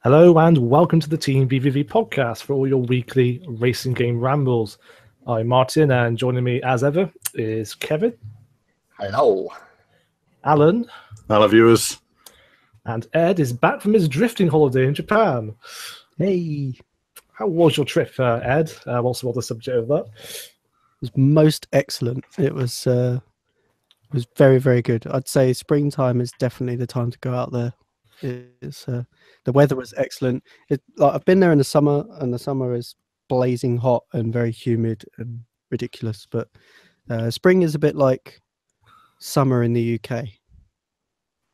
Hello and welcome to the Team VVV podcast for all your weekly racing game rambles. I'm Martin and joining me as ever is Kevin. Hello. Alan. Hello, viewers. And Ed is back from his drifting holiday in Japan. Hey. How was your trip, Ed? Also on the subject of that. It was most excellent. It was very, very good. I'd say springtime is definitely the time to go out there. It's the weather was excellent. I've been there in the summer, and the summer is blazing hot and very humid and ridiculous. But spring is a bit like summer in the UK,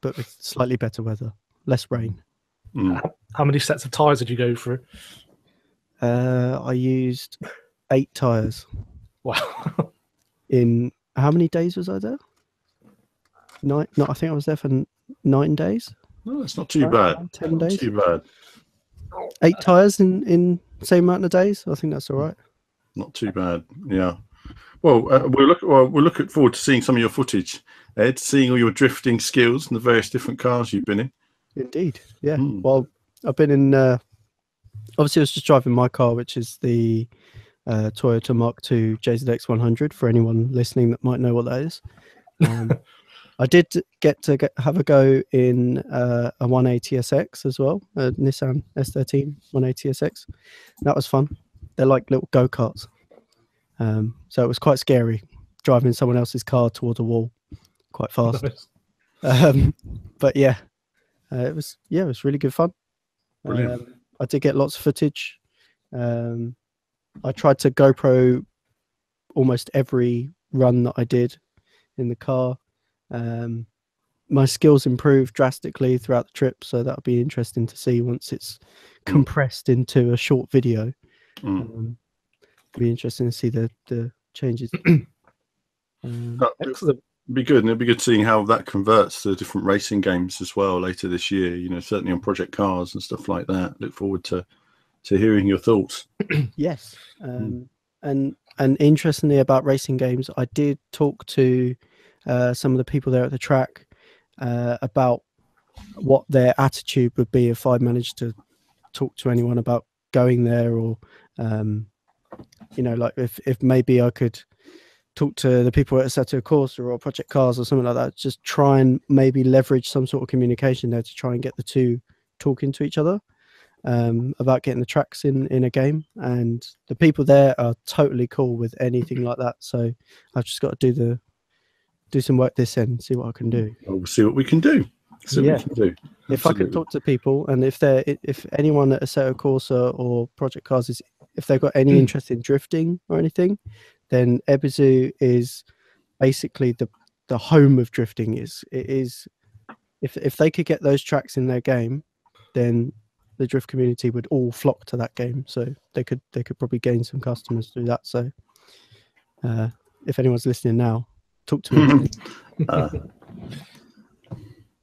but with slightly better weather, less rain. How many sets of tyres did you go through? I used 8 tyres. Wow. In how many days was I there? 9? No, I think I was there for 9 days. No, it's not too bad. 10 days. Not too bad. 8 tyres in same amount of days. I think that's all right. Not too bad. Yeah. Well, we'll look forward to seeing some of your footage, Ed. Seeing all your drifting skills and the various different cars you've been in. Indeed. Yeah. Well, I've been in. Obviously, I was just driving my car, which is the Toyota Mark II JZX 100. For anyone listening that might know what that is. I did get to have a go in a 180SX as well, a Nissan S13 180SX. That was fun. They're like little go-karts. So it was quite scary driving someone else's car towards a wall quite fast. But yeah, it was really good fun. I did get lots of footage. I tried to GoPro almost every run that I did in the car. My skills improved drastically throughout the trip, so that'll be interesting to see once it's compressed into a short video. It'll be interesting to see the changes. Excellent. It'd be good, and it'll be good seeing how that converts to different racing games as well later this year. You know, certainly on Project Cars and stuff like that. Look forward to hearing your thoughts. Yes, and interestingly about racing games, I did talk to some of the people there at the track about what their attitude would be if I managed to talk to anyone about going there, or like if maybe I could talk to the people at Assetto Corsa or Project Cars or something like that, just try and maybe leverage some sort of communication there to try and get the two talking to each other about getting the tracks in a game. And the people there are totally cool with anything like that, so I've just got to do some work this end, see what I can do. Well, we'll see what we can do. If I could talk to people, and if anyone at Assetto Corsa or Project Cars if they've got any interest in drifting or anything, then Ebizu is basically the home of drifting. If they could get those tracks in their game, then the drift community would all flock to that game. So they could probably gain some customers through that. So if anyone's listening now, talk to me.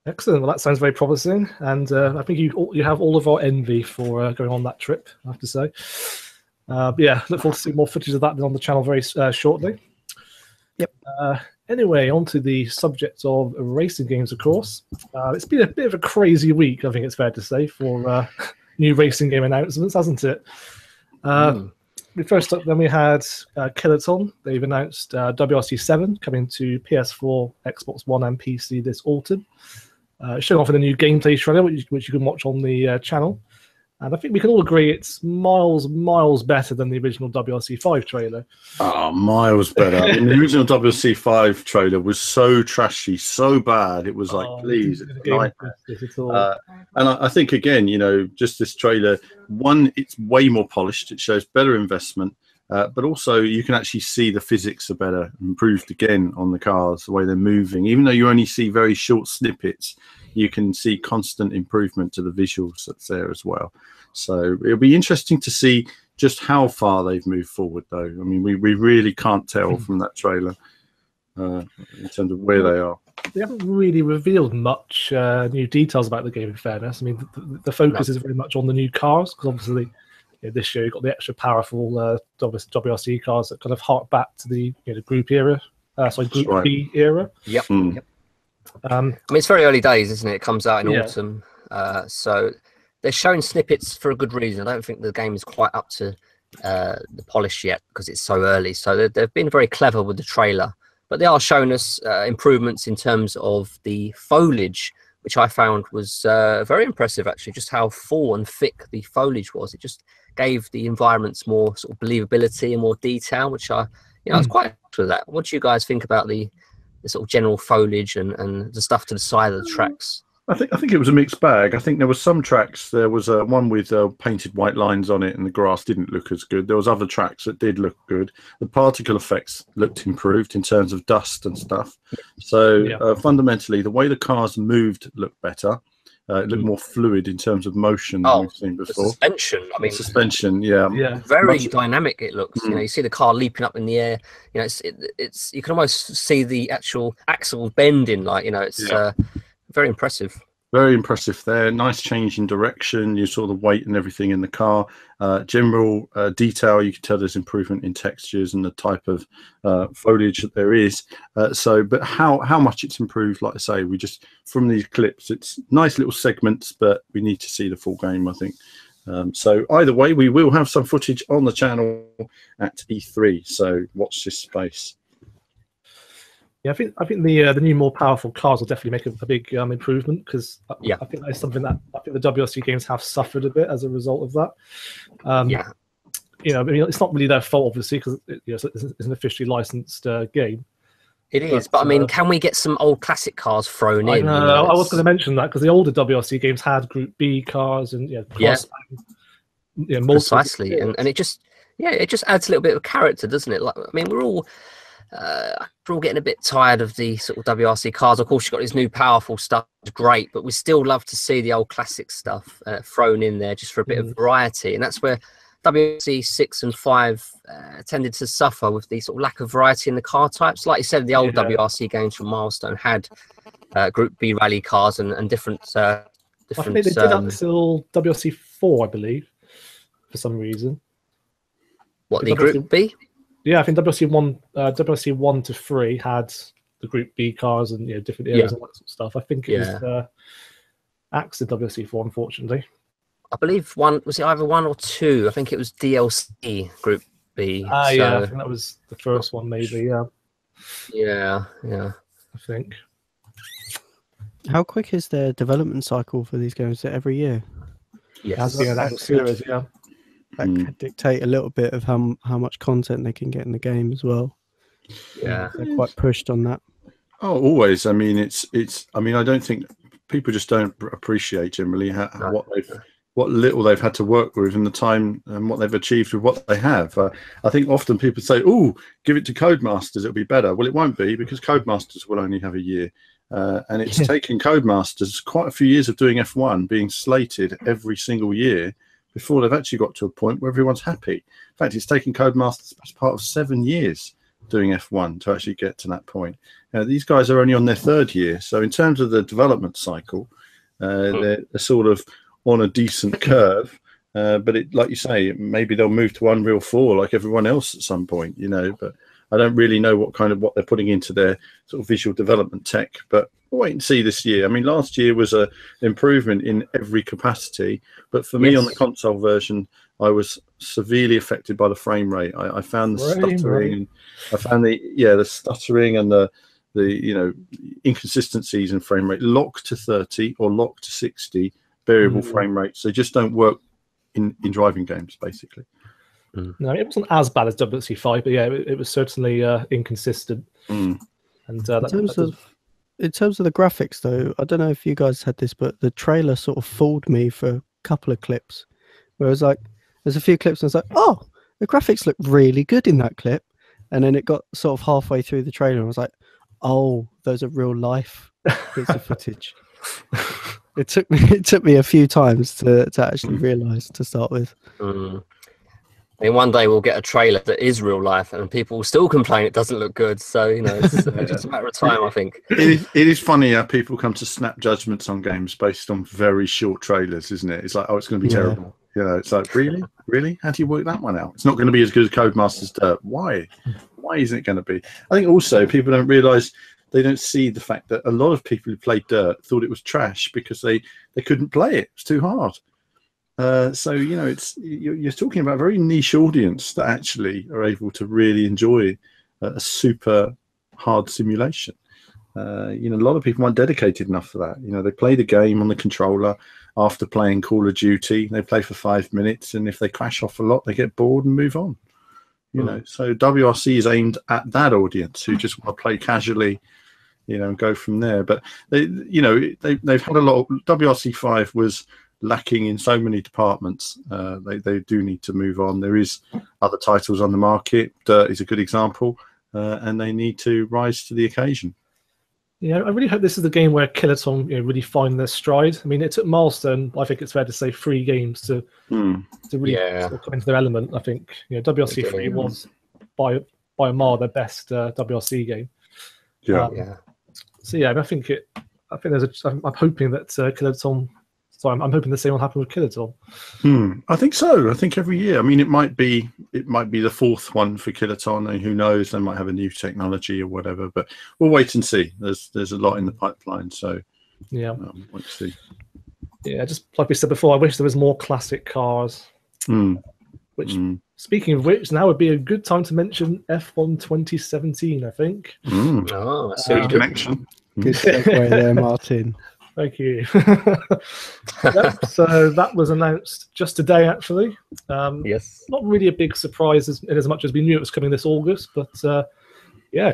Excellent. Well, that sounds very promising, and I think you have all of our envy for going on that trip, I have to say. Yeah, look forward to seeing more footage of that on the channel very shortly. Yep. Anyway, on to the subject of racing games, of course. It's been a bit of a crazy week, I think it's fair to say, for new racing game announcements, hasn't it? First up, then we had Kiloton. They've announced WRC 7 coming to PS4, Xbox One, and PC this autumn. Showing off in a new gameplay trailer, which you can watch on the channel. And I think we can all agree it's miles better than the original WRC 5 trailer. Oh, miles better. I mean, the original WRC 5 trailer was so trashy, so bad. It was like, please. And I think, again, just this trailer, one, it's way more polished. It shows better investment. But also, you can actually see the physics are better, improved again on the cars, the way they're moving. Even though you only see very short snippets, you can see constant improvement to the visuals that's there as well. So it'll be interesting to see just how far they've moved forward, though. I mean, we really can't tell from that trailer in terms of where they are. They haven't really revealed much new details about the game, in fairness. I mean, the focus is very much on the new cars, because obviously this year you've got the extra powerful WRC cars that kind of hark back to the Group era, Group B era. Yep. Yep. I mean, it's very early days, isn't it? It comes out in autumn, so they're showing snippets for a good reason. I don't think the game is quite up to the polish yet because it's so early. So they've been very clever with the trailer, but they are showing us improvements in terms of the foliage, which I found was very impressive, actually, just how full and thick the foliage was. It just gave the environments more sort of believability and more detail, which I was quite happy with that. What do you guys think about the sort of general foliage and the stuff to the side of the tracks? I think it was a mixed bag. I think there were some tracks. There was one with painted white lines on it, and the grass didn't look as good. There was other tracks that did look good. The particle effects looked improved in terms of dust and stuff. So fundamentally, the way the cars moved looked better. It looked more fluid in terms of motion than we've seen before. Suspension, I mean, suspension, very dynamic. It looks. You see the car leaping up in the air. It's you can almost see the actual axle bending. It's very impressive. Very impressive there. Nice change in direction. You saw the weight and everything in the car. General detail, you can tell there's improvement in textures and the type of foliage that there is. But how much it's improved, like I say, we just, from these clips, it's nice little segments, but we need to see the full game, I think. So either way, we will have some footage on the channel at E3. So watch this space. Yeah, I think the new, more powerful cars will definitely make a big improvement, because I think that's something that I think the WRC games have suffered a bit as a result of that. I mean, it's not really their fault, obviously, because it's an officially licensed game. It is, but I mean, can we get some old classic cars thrown in? I was going to mention that, because the older WRC games had Group B cars and precisely, and it just adds a little bit of character, doesn't it? Like, I mean, we're all getting a bit tired of the sort of WRC cars. Of course, you've got this new powerful stuff, it's great, but we still love to see the old classic stuff thrown in there just for a bit of variety. And that's where WRC 6 and 5 tended to suffer, with the sort of lack of variety in the car types. Like you said, the old WRC games from Milestone had Group B rally cars and different. I think they did that until WRC 4, I believe, for some reason. What, the Group B? Yeah, I think WRC 1 to 3 had the Group B cars and different areas and that sort of stuff. I think it was Axe in WRC 4, unfortunately. I believe was it either 1 or 2? I think it was DLC Group B. I think that was the first one, maybe. Yeah. I think. How quick is their development cycle for these games? Every year? Yes. That could dictate a little bit of how much content they can get in the game as well. Yeah, they're quite pushed on that. Oh, always. I mean, it's. I mean, I don't think people just don't appreciate generally what little they've had to work with in the time and what they've achieved with what they have. I think often people say, "Oh, give it to Codemasters; it'll be better." Well, it won't be, because Codemasters will only have a year. And it's taken Codemasters quite a few years of doing F1, being slated every single year, before they've actually got to a point where everyone's happy. In fact, it's taken Codemasters as part of 7 years doing F1 to actually get to that point. These guys are only on their 3rd year. So in terms of the development cycle, they're sort of on a decent curve. But like you say, maybe they'll move to Unreal 4 like everyone else at some point, but I don't really know what they're putting into their sort of visual development tech, but we'll wait and see this year. I mean, last year was an improvement in every capacity, but for me on the console version, I was severely affected by the frame rate. I found the stuttering, and I found the stuttering and the inconsistencies in frame rate. Lock to 30 or lock to 60 variable frame rates. They just don't work in driving games, basically. No, it wasn't as bad as WRC 5, but it was certainly inconsistent. And in terms of the graphics, though, I don't know if you guys had this, but the trailer sort of fooled me for a couple of clips. Where it was like, there's a few clips, and I was like, oh, the graphics look really good in that clip, and then it got sort of halfway through the trailer, and I was like, oh, those are real life bits of footage. It took me a few times to actually realise to start with. I mean, one day we'll get a trailer that is real life, and people will still complain it doesn't look good. So it's just a matter of time, I think. It is funny how people come to snap judgments on games based on very short trailers, isn't it? It's like, oh, it's going to be terrible. It's like, really? How do you work that one out? It's not going to be as good as Codemasters Dirt. Why isn't it going to be? I think also people don't realise, they don't see the fact that a lot of people who played Dirt thought it was trash because they couldn't play it. It's too hard. So you're talking about a very niche audience that actually are able to really enjoy a super hard simulation. A lot of people aren't dedicated enough for that. They play the game on the controller after playing Call of Duty. They play for 5 minutes, and if they crash off a lot, they get bored and move on. So WRC is aimed at that audience who just want to play casually, and go from there. But they've had a lot of WRC 5 was lacking in so many departments. They do need to move on. There is other titles on the market. Dirt is a good example, and they need to rise to the occasion. Yeah, I really hope this is the game where Kiloton really find their stride. I mean, it took Milestone, I think it's fair to say, 3 games to really sort of come into their element. I think WRC 3 was by a mile their best WRC game. So I think I'm hoping that Kiloton. So I'm hoping the same will happen with Kiloton. I think so. I think every year. I mean, it might be the 4th one for Kiloton, and who knows? They might have a new technology or whatever. But we'll wait and see. There's a lot in the pipeline, so wait to see. Yeah, just like we said before, I wish there was more classic cars. Which, speaking of which, now would be a good time to mention F1 2017. I think. Oh, that's a good connection. Good segue there, Martin. Thank you. So that was announced just today, actually. Yes. Not really a big surprise in as much as we knew it was coming this August, but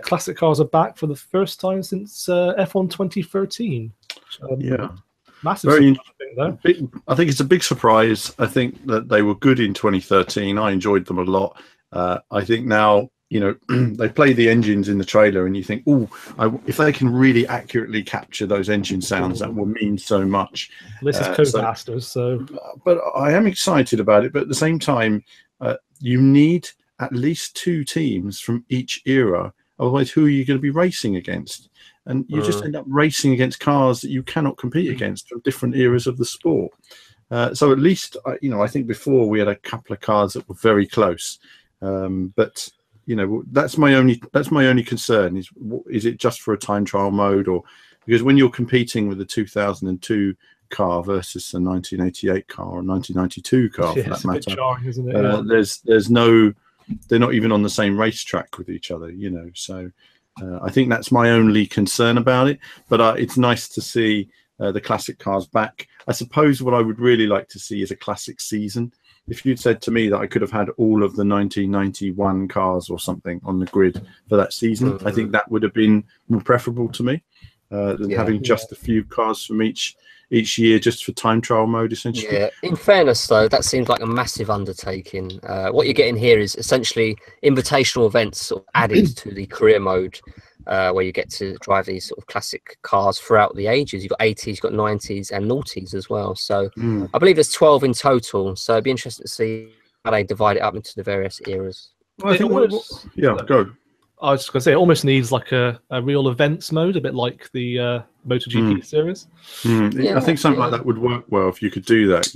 classic cars are back for the first time since F1 2013. Massive surprise, I think it's a big surprise. I think that they were good in 2013. I enjoyed them a lot. I think now, they play the engines in the trailer, and you think, if they can really accurately capture those engine sounds, that will mean so much. This is Codemasters, but I am excited about it. But at the same time, you need at least 2 teams from each era. Otherwise, who are you going to be racing against? And you just end up racing against cars that you cannot compete against from different eras of the sport. So at least, I think before we had a couple of cars that were very close, but. That's my only concern is it just for a time trial mode, or because when you're competing with a 2002 car versus a 1988 car or 1992 car for that matter, jarring, isn't it? There's no, they're not even on the same racetrack with each other, so I think that's my only concern about it. But it's nice to see the classic cars back. I suppose what I would really like to see is a classic season. If you'd said to me that I could have had all of the 1991 cars or something on the grid for that season, I think that would have been more preferable to me than having just a few cars from each year just for time trial mode, essentially. Yeah, in fairness, though, that seems like a massive undertaking. What you're getting here is essentially invitational events sort of added to the career mode, where you get to drive these sort of classic cars throughout the ages. You've got 80s, you've got 90s and noughties as well. So I believe there's 12 in total. So it'd be interesting to see how they divide it up into the various eras. Well, I think go. I was just going to say, it almost needs like a real events mode, a bit like the MotoGP series. I think something like that would work well if you could do that.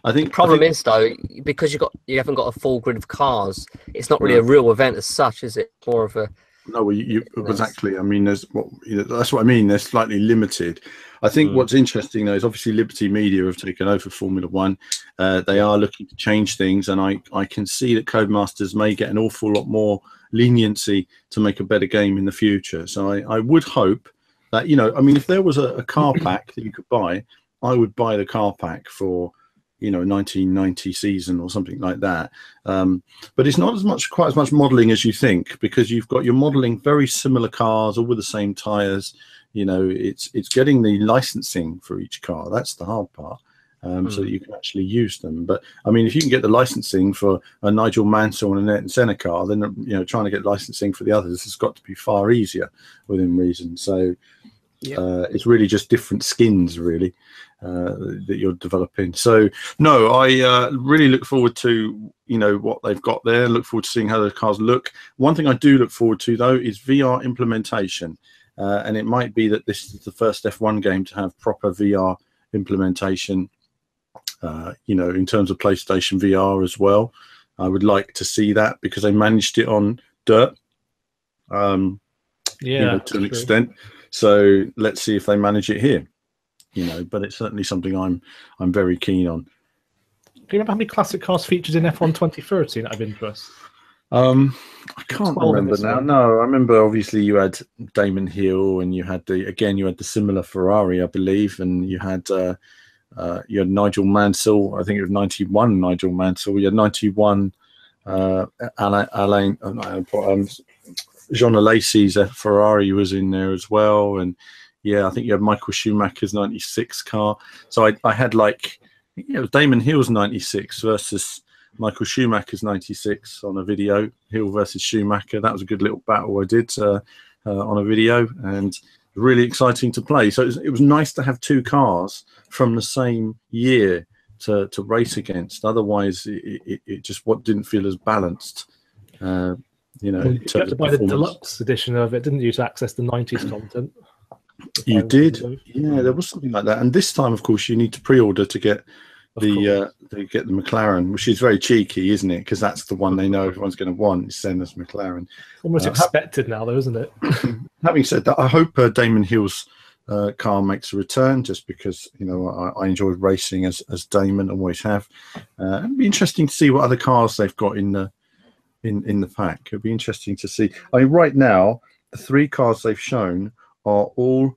I think the problem is though, because you haven't got a full grid of cars, it's not really a real event as such, is it? More of a exactly. I mean, that's what I mean. They're slightly limited. I think what's interesting though is obviously Liberty Media have taken over Formula One. They are looking to change things, and I can see that Codemasters may get an awful lot more leniency to make a better game in the future. So I would hope that if there was a car pack that you could buy, I would buy the car pack for 1990 season or something like that. But it's not quite as much modeling as you think, because you're modeling very similar cars, all with the same tires. It's getting the licensing for each car. That's the hard part. So that you can actually use them. But I mean, if you can get the licensing for a Nigel Mansell and a Ayrton Senna car, then trying to get licensing for the others has got to be far easier within reason. So it's really just different skins, really, that you're developing. So no, I really look forward to what they've got there. Look forward to seeing how the cars look. One thing I do look forward to though is VR implementation, and it might be that this is the first F1 game to have proper VR implementation. In terms of PlayStation VR as well. I would like to see that because they managed it on Dirt, to an extent. So let's see if they manage it here. But it's certainly something I'm very keen on. you remember how many classic cars featured in F1 2013 out of interest? I can't remember now. No, I remember obviously you had Damon Hill, and you had the similar Ferrari, I believe, and you had Nigel Mansell. I think it was 91 Nigel Mansell. You had 91 Alain Jean Alesi's Ferrari was in there as well, and I think you had Michael Schumacher's 96 car. So I had Damon Hill's 96 versus Michael Schumacher's 96 on a video. Hill versus Schumacher. That was a good little battle I did on a video, and really exciting to play. So it was nice to have two cars from the same year to race against. Otherwise, it just didn't feel as balanced. You had to buy the deluxe edition of it, didn't you, to access the 90s content? You did, there was something like that. And this time, of course, you need to pre-order to get the McLaren, which is very cheeky, isn't it? Because that's the one they know everyone's going to want, is Senna's McLaren. Almost expected now, though, isn't it? Having said that, I hope Damon Hill's car makes a return, just because I enjoyed racing as Damon, always have. It'd be interesting to see what other cars they've got in the pack. It'd be interesting to see. I mean, right now, the three cars they've shown are all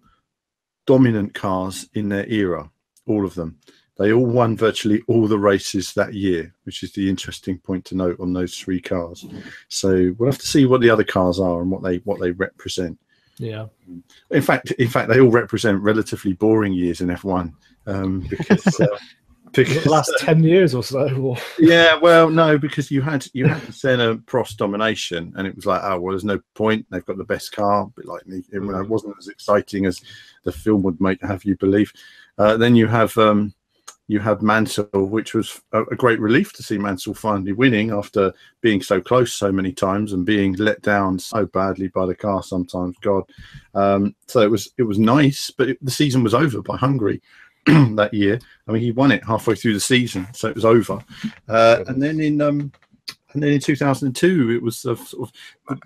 dominant cars in their era, all of them. They all won virtually all the races that year, which is the interesting point to note on those three cars. So we'll have to see what the other cars are and what they represent. Yeah. In fact, they all represent relatively boring years in F1 because the last 10 years or so. Or... Yeah, well, no, because you had the Senna Prost domination, and it was like, oh well, there's no point. They've got the best car, but it wasn't as exciting as the film would have you believe. Then you have Mansell, which was a great relief to see Mansell finally winning after being so close so many times and being let down so badly by the car sometimes. God, so it was nice, but the season was over by Hungary that year. I mean, he won it halfway through the season, so it was over. And then in 2002, it was sort of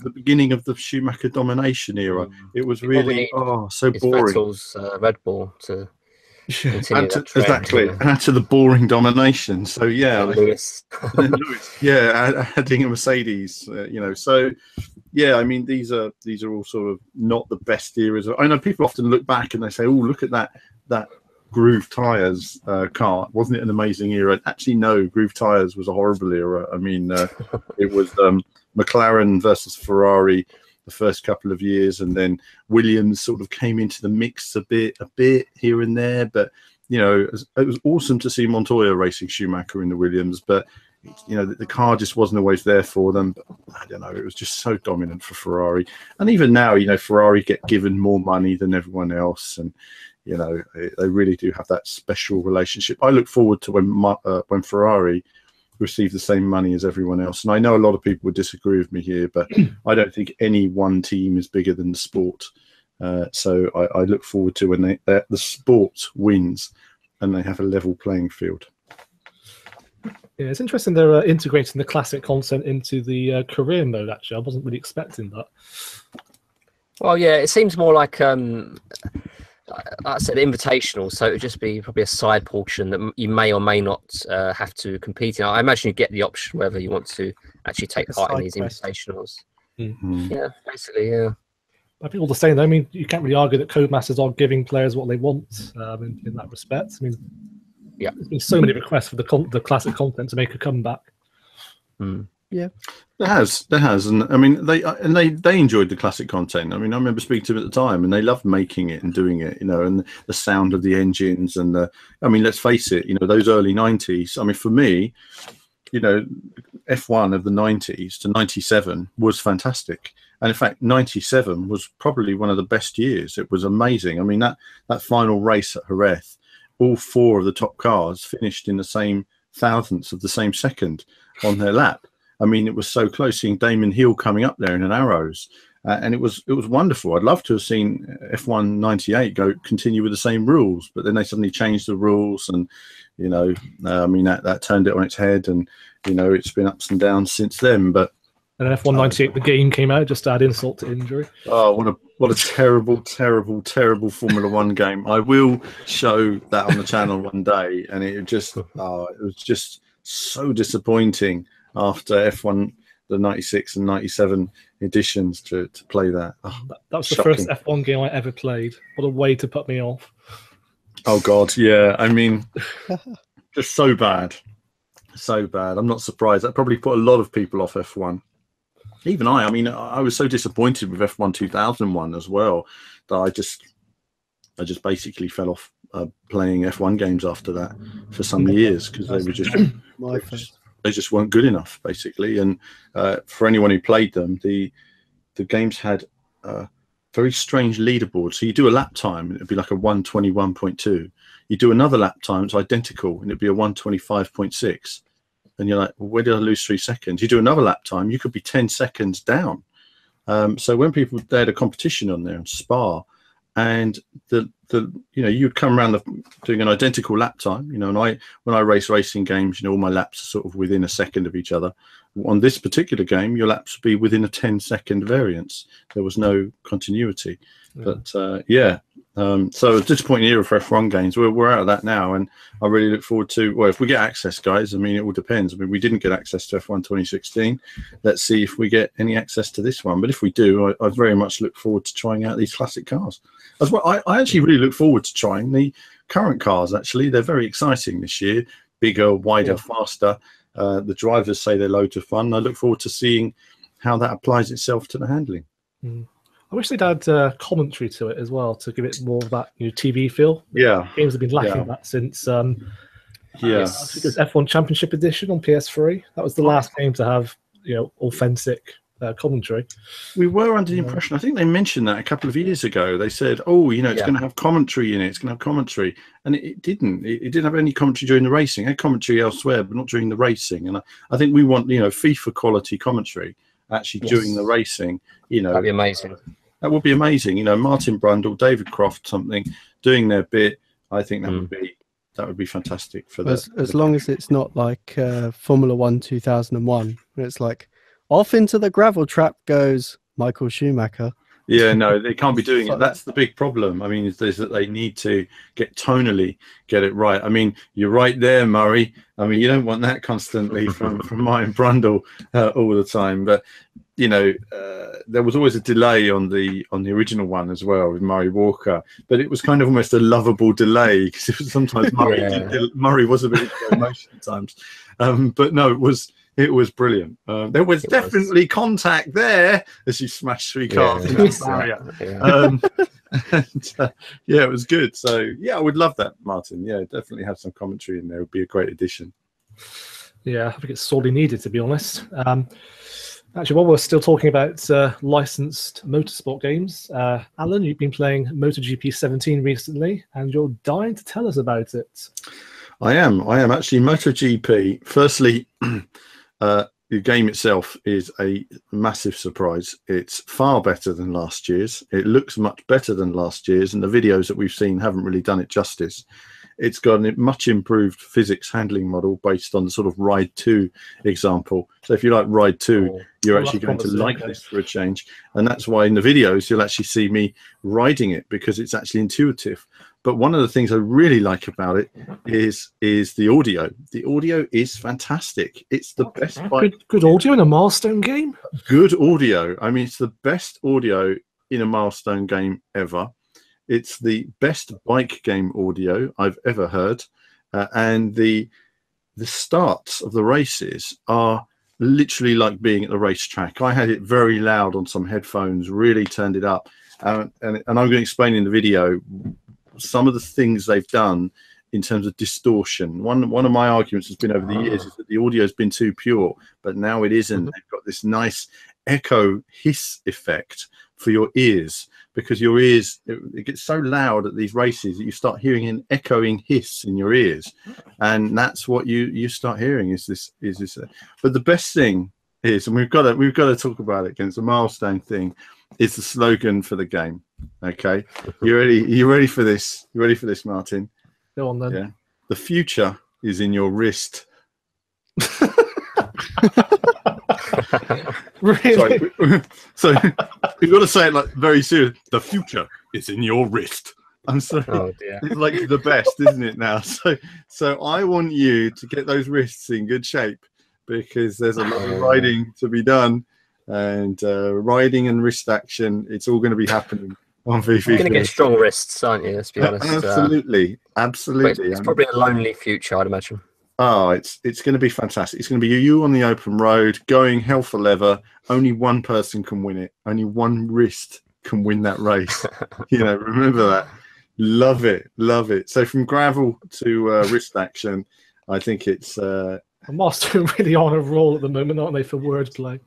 the beginning of the Schumacher domination era. It was really so boring. Vettel's Red Bull to. Exactly, add to the boring domination. So Lewis. Adding a Mercedes, So I mean, these are all sort of not the best eras. I know people often look back and they say, "Oh, look at that Groove Tires car. Wasn't it an amazing era?" Actually, no. Groove Tires was a horrible era. I mean, it was McLaren versus Ferrari the first couple of years, and then Williams sort of came into the mix a bit here and there. But it was awesome to see Montoya racing Schumacher in the Williams, but the car just wasn't always there for them. But I don't know, it was just so dominant for Ferrari. And even now, Ferrari get given more money than everyone else, and they really do have that special relationship. I look forward to when Ferrari receive the same money as everyone else. And I know a lot of people would disagree with me here, but I don't think any one team is bigger than the sport. So I look forward to when the sport wins and they have a level playing field. Yeah, it's interesting they're integrating the classic content into the career mode, actually. I wasn't really expecting that. Well, yeah, it seems more like I said, invitational, so it would just be probably a side portion that you may or may not have to compete in. I imagine you get the option whether you want to actually take part in these invitationals. Mm-hmm. Yeah, basically, yeah. I think all the same, though, I mean, you can't really argue that Codemasters are giving players what they want in that respect. I mean, there's been so many requests for the classic content to make a comeback. Mm. Yeah, there has, and I mean they enjoyed the classic content. I mean, I remember speaking to them at the time, and they loved making it and doing it, and the sound of the engines and let's face it, those early 90s. I mean, for me, F1 of the 90s to 97 was fantastic, and in fact, 97 was probably one of the best years. It was amazing. I mean, that final race at Jerez, all four of the top cars finished in the same thousandths of the same second on their lap. I mean, it was so close, seeing Damon Hill coming up there in an Arrows, and it was wonderful. I'd love to have seen F1 98 continue with the same rules, but then they suddenly changed the rules, and that turned it on its head, and it's been ups and downs since then. But and F1 98, the game came out just to add insult to injury. Oh, what a terrible, terrible, terrible Formula One game! I will show that on the channel one day, and it was just so disappointing after F1, the 96 and 97 editions to play that. Oh, that was shocking. The first F1 game I ever played. What a way to put me off. Oh God, yeah. I mean, just so bad. So bad. I'm not surprised. That probably put a lot of people off F1. Even I mean, I was so disappointed with F1 2001 as well that I just basically fell off playing F1 games after that for some years because they were they just weren't good enough, basically. And for anyone who played them, the games had very strange leaderboards. So you do a lap time, and it'd be like a 121.2. You do another lap time, it's identical, and it'd be a 125.6. And you're like, well, where did I lose 3 seconds? You do another lap time, you could be 10 seconds down. So when they had a competition on there in Spa, and you'd come around doing an identical lap time, and when I race racing games, all my laps are sort of within a second of each other. On this particular game, your laps would be within a 10-second variance. There was no continuity. But so a disappointing era for F1 games. We're out of that now, and I really look forward to, well, if we get access, guys. I mean, it all depends. I mean, we didn't get access to F1 2016. Let's see if we get any access to this one. But if we do, I very much look forward to trying out these classic cars. As well, I actually really look forward to trying the current cars. Actually, they're very exciting this year. Bigger, wider, faster. The drivers say they're loads of fun. I look forward to seeing how that applies itself to the handling. I wish they'd add commentary to it as well to give it more of that TV feel. Yeah, games have been lacking that since. I think it was F1 Championship Edition on PS3. That was the last game to have authentic commentary. We were under the impression, I think they mentioned that a couple of years ago. They said, "Oh, it's going to have commentary in it. It's going to have commentary," and it didn't. It didn't have any commentary during the racing. It had commentary elsewhere, but not during the racing. And I think we want FIFA quality commentary actually during the racing. That'd be amazing. That would be amazing. Martin Brundle, David Croft, something doing their bit. I think that would be fantastic for that. As long as it's not like Formula 1 2001, where it's like off into the gravel trap goes Michael Schumacher. Yeah, no, they can't be doing it. That's the big problem. I mean, is that they need to get it right. I mean, you're right there, Murray. I mean, you don't want that constantly from Martin Brundle all the time. But there was always a delay on the original one as well with Murray Walker. But it was kind of almost a lovable delay because it was sometimes Murray was a bit in slow motion at times. But no, it was brilliant. There was definitely contact there as you smashed 3 cars in that barrier. It was good. So I would love that, Martin. Yeah, definitely have some commentary in there. It would be a great addition. Yeah, I think it's sorely needed, to be honest. Actually, while we're still talking about licensed motorsport games, Alan, you've been playing MotoGP 17 recently, and you're dying to tell us about it. I am actually. MotoGP. Firstly, the game itself is a massive surprise. It's far better than last year's. It looks much better than last year's, and the videos that we've seen haven't really done it justice. It's got a much improved physics handling model based on the sort of Ride 2 example. So if you like Ride 2, you're actually going to like this for a change. And that's why in the videos, you'll actually see me riding it because it's actually intuitive. But one of the things I really like about it is the audio. The audio is fantastic. It's the best bike. Good audio in a milestone game? Good audio. I mean, it's the best audio in a milestone game ever. It's the best bike game audio I've ever heard. And the starts of the races are literally like being at the racetrack. I had it very loud on some headphones, really turned it up. And I'm going to explain in the video some of the things they've done in terms of distortion. One of my arguments has been over the years is that the audio has been too pure, but now it isn't. They've got this nice echo hiss effect for your ears, because your ears, it gets so loud at these races that you start hearing an echoing hiss in your ears, and that's what you start hearing is this. But the best thing is, and we've got to talk about it again, it's a milestone thing, is the slogan for the game. Okay, you ready for this? You ready for this, Martin? Go on then. Yeah, the future is in your wrist. Really? So we've got to say it like very serious. The future is in your wrist. I'm sorry. Oh dear. It's like the best, isn't it now? So I want you to get those wrists in good shape because there's a lot of riding to be done, and riding and wrist action. It's all going to be happening on VVV. You're going to get strong wrists, aren't you? Let's be honest. Absolutely, absolutely. It's probably a lonely future, I'd imagine. Oh, it's going to be fantastic. It's going to be you on the open road, going hell for leather. Only one person can win it. Only one wrist can win that race. Remember that. Love it, love it. So from gravel to wrist action, I think it's. Masters are really on a roll at the moment, aren't they, for wordplay?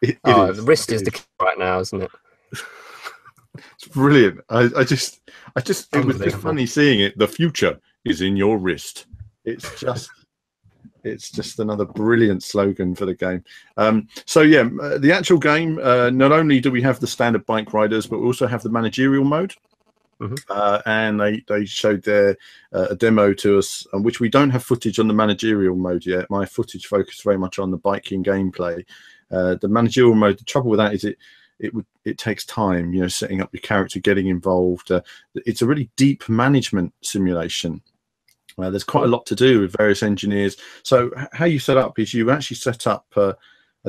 The wrist is the key right now, isn't it? It's brilliant. I just, it was just funny seeing it. The future is in your wrist. It's just another brilliant slogan for the game. So yeah, the actual game, not only do we have the standard bike riders, but we also have the managerial mode. And they showed their a demo to us, which we don't have footage on the managerial mode yet. My footage focused very much on the biking gameplay. The managerial mode, the trouble with that is it takes time, setting up your character, getting involved. It's a really deep management simulation. There's quite a lot to do with various engineers. So how you set up is you actually set up, I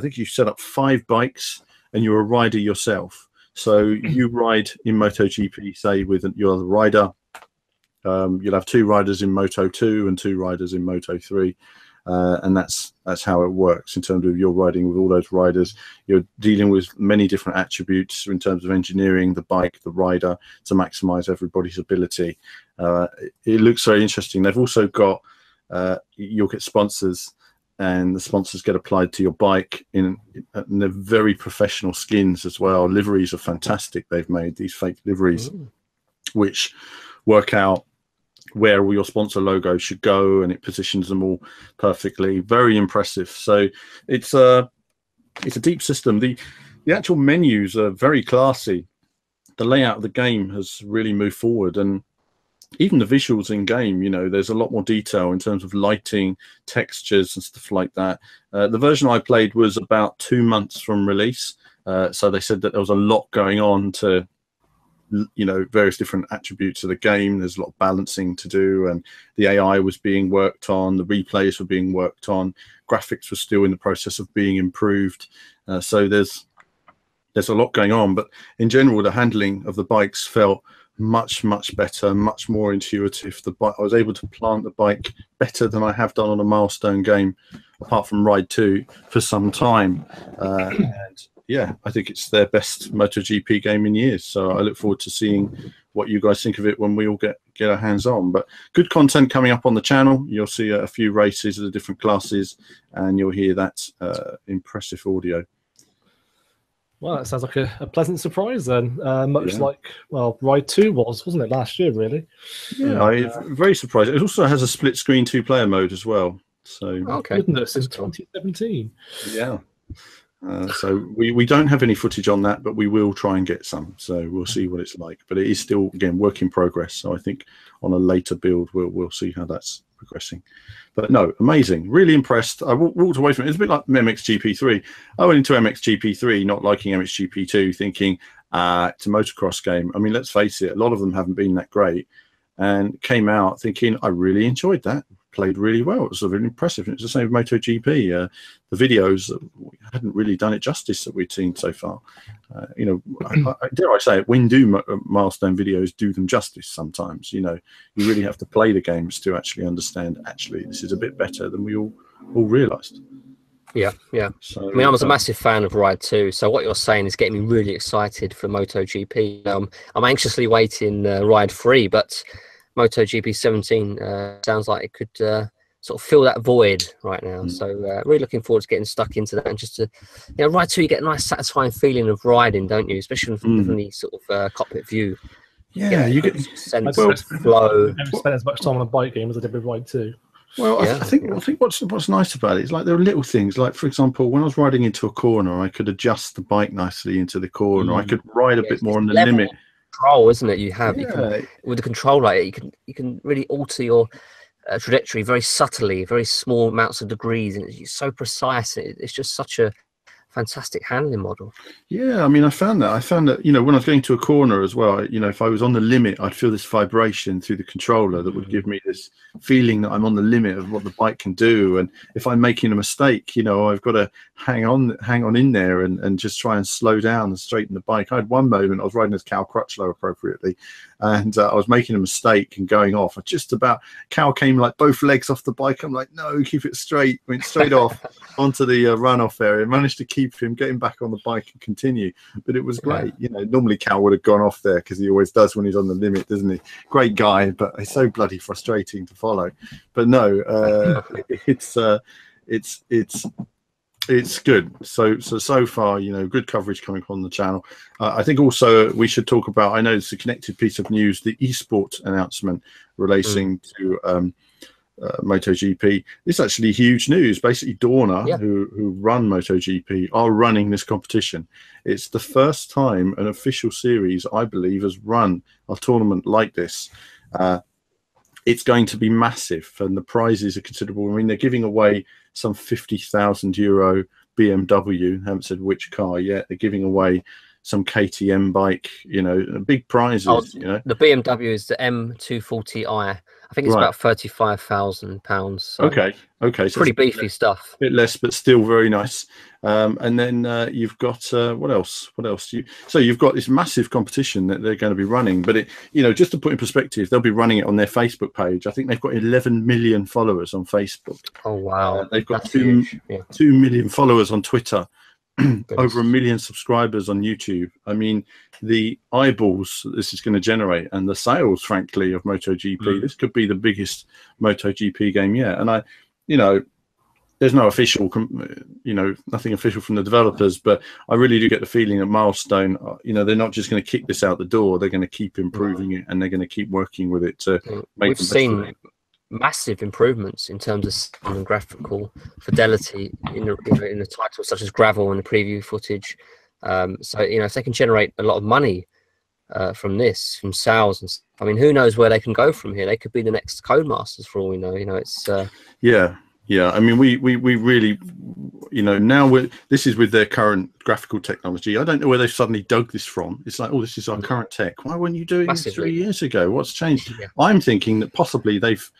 think you set up 5 bikes and you're a rider yourself. So you ride in MotoGP, say, with your other rider. You'll have 2 riders in Moto2 and 2 riders in Moto3. And that's how it works in terms of you're riding with all those riders. You're dealing with many different attributes in terms of engineering the bike, the rider, to maximize everybody's ability. It looks very interesting. They've also got, you'll get sponsors, and the sponsors get applied to your bike in they're very professional skins as well. Liveries are fantastic. They've made these fake liveries, which work out where all your sponsor logos should go, and it positions them all perfectly. Very impressive. So it's a deep system. The actual menus are very classy. The layout of the game has really moved forward, and even the visuals in game, there's a lot more detail in terms of lighting, textures and stuff like that. The version I played was about 2 months from release, so they said that there was a lot going on to various different attributes of the game. There's a lot of balancing to do, and the AI was being worked on, the replays were being worked on, graphics were still in the process of being improved. So there's a lot going on, but in general the handling of the bikes felt much better, much more intuitive. I was able to plant the bike better than I have done on a milestone game, apart from Ride 2, for some time. And yeah, I think it's their best MotoGP game in years. So I look forward to seeing what you guys think of it when we all get our hands on. But good content coming up on the channel. You'll see a few races of the different classes, and you'll hear that impressive audio. Well, that sounds like a pleasant surprise then. Much like, Ride 2 wasn't it, last year, really? Yeah, I'm very surprised. It also has a split screen 2-player mode as well. So okay, goodness, since 2017. Yeah. So we don't have any footage on that, but we will try and get some. So we'll see what it's like. But it is still, again, work in progress. So I think on a later build, we'll see how that's progressing. But no, amazing. Really impressed. I walked away from it. It's a bit like MXGP3. I went into MXGP3 not liking MXGP2, thinking it's a motocross game. I mean, let's face it, a lot of them haven't been that great. And came out thinking I really enjoyed that. Played really well. It was really impressive. It's the same with MotoGP. The videos hadn't really done it justice that we'd seen so far. Dare I say it, when do milestone videos do them justice sometimes? You really have to play the games to actually understand, actually, this is a bit better than we all realised. Yeah. So, I mean, I was a massive fan of Ride 2, so what you're saying is getting me really excited for MotoGP. I'm anxiously waiting Ride 3, but MotoGP 17 sounds like it could sort of fill that void right now. So really looking forward to getting stuck into that, and just to, Ride 2, you get a nice satisfying feeling of riding, don't you? Especially from the sort of cockpit view. Yeah, you get sense of flow. I never spent as much time on a bike game as I did with Ride 2. Well, I think what's nice about it is, like, there are little things. Like, for example, when I was riding into a corner, I could adjust the bike nicely into the corner. I could ride a bit more on the limit. Control, isn't it? You have with the controller, you can really alter your trajectory very subtly, very small amounts of degrees, and it's so precise. It's just such a fantastic handling model. Yeah, I mean, I found that, you know, when I was going to a corner as well, you know, if I was on the limit, I'd feel this vibration through the controller that would give me this feeling that I'm on the limit of what the bike can do. And if I'm making a mistake, you know, I've got to hang on in there and just try and slow down and straighten the bike. I had one moment, I was riding this Cal Crutchlow appropriately, and I was making a mistake and going off. Cal came like both legs off the bike. I'm like, no, keep it straight. Went straight off onto the runoff area. Managed to keep him, get him back on the bike and continue. But it was great. You know, normally Cal would have gone off there because he always does when he's on the limit, doesn't he? Great guy, but it's so bloody frustrating to follow. But no, it's good. So far, you know, good coverage coming on the channel. I think also we should talk about, I know it's a connected piece of news, the eSports announcement relating to MotoGP. It's actually huge news. Basically, Dorna, who run MotoGP, are running this competition. It's the first time an official series, I believe, has run a tournament like this. It's going to be massive, and the prizes are considerable. I mean, they're giving away some €50,000 BMW. Haven't said which car yet. They're giving away some KTM bike, you know, big prizes. You know, the BMW is the M240i. I think it's about £35,000. So okay, so pretty beefy stuff. A bit less, but still very nice. And then you've got what else? So you've got this massive competition that they're going to be running. But it, you know, just to put in perspective, they'll be running it on their Facebook page. I think they've got 11 million followers on Facebook. Oh wow! They've got 2 million followers on Twitter. Over 1 million subscribers on YouTube. I mean, the eyeballs this is going to generate and the sales, frankly, of MotoGP. This could be the biggest MotoGP game yet. And there's no official, nothing official from the developers, but I really do get the feeling that Milestone, they're not just going to kick this out the door. They're going to keep improving it, and they're going to keep working with it to make. We've seen massive improvements in terms of sound and graphical fidelity in the titles, such as gravel and the preview footage. So if they can generate a lot of money from sales and stuff, I mean, who knows where they can go from here? They could be the next Codemasters for all we know. It's yeah. I mean, we really, now this is with their current graphical technology. I don't know where they've suddenly dug this from. It's like, oh, this is our current tech. Why weren't you doing this 3 years ago? What's changed? Yeah. I'm thinking that possibly they've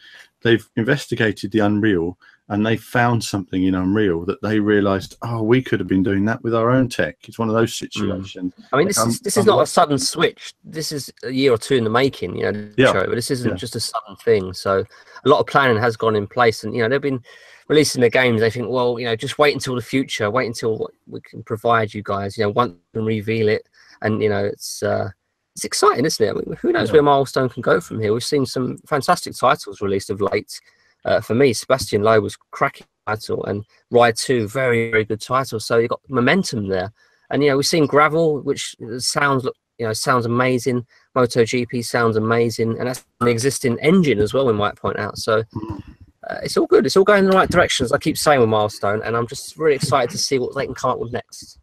investigated the Unreal, and they found something in Unreal that they realized, oh, we could have been doing that with our own tech. It's one of those situations. I mean, this is not a sudden switch. This is a year or two in the making, show, but this isn't just a sudden thing. So a lot of planning has gone in place, and they've been releasing their games. They think, well, just wait until the future, wait until we can provide you guys, once and reveal it. And it's exciting, isn't it? I mean, who knows where Milestone can go from here? We've seen some fantastic titles released of late. For me, Sebastian Lowe was cracking title, and Ride 2, very, very good title. So you've got momentum there. And we've seen gravel, which sounds amazing. MotoGP sounds amazing, and that's an existing engine as well, we might point out. So it's all good. It's all going in the right direction, as I keep saying with Milestone, and I'm just really excited to see what they can come up with next.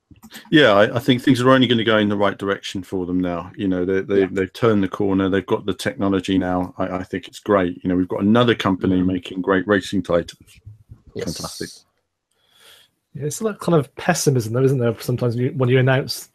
Yeah, I think things are only going to go in the right direction for them now. They've turned the corner. They've got the technology now. I think it's great. We've got another company making great racing titles. Yes. Fantastic. Yeah, it's like kind of pessimism, though, isn't there? Sometimes when you announce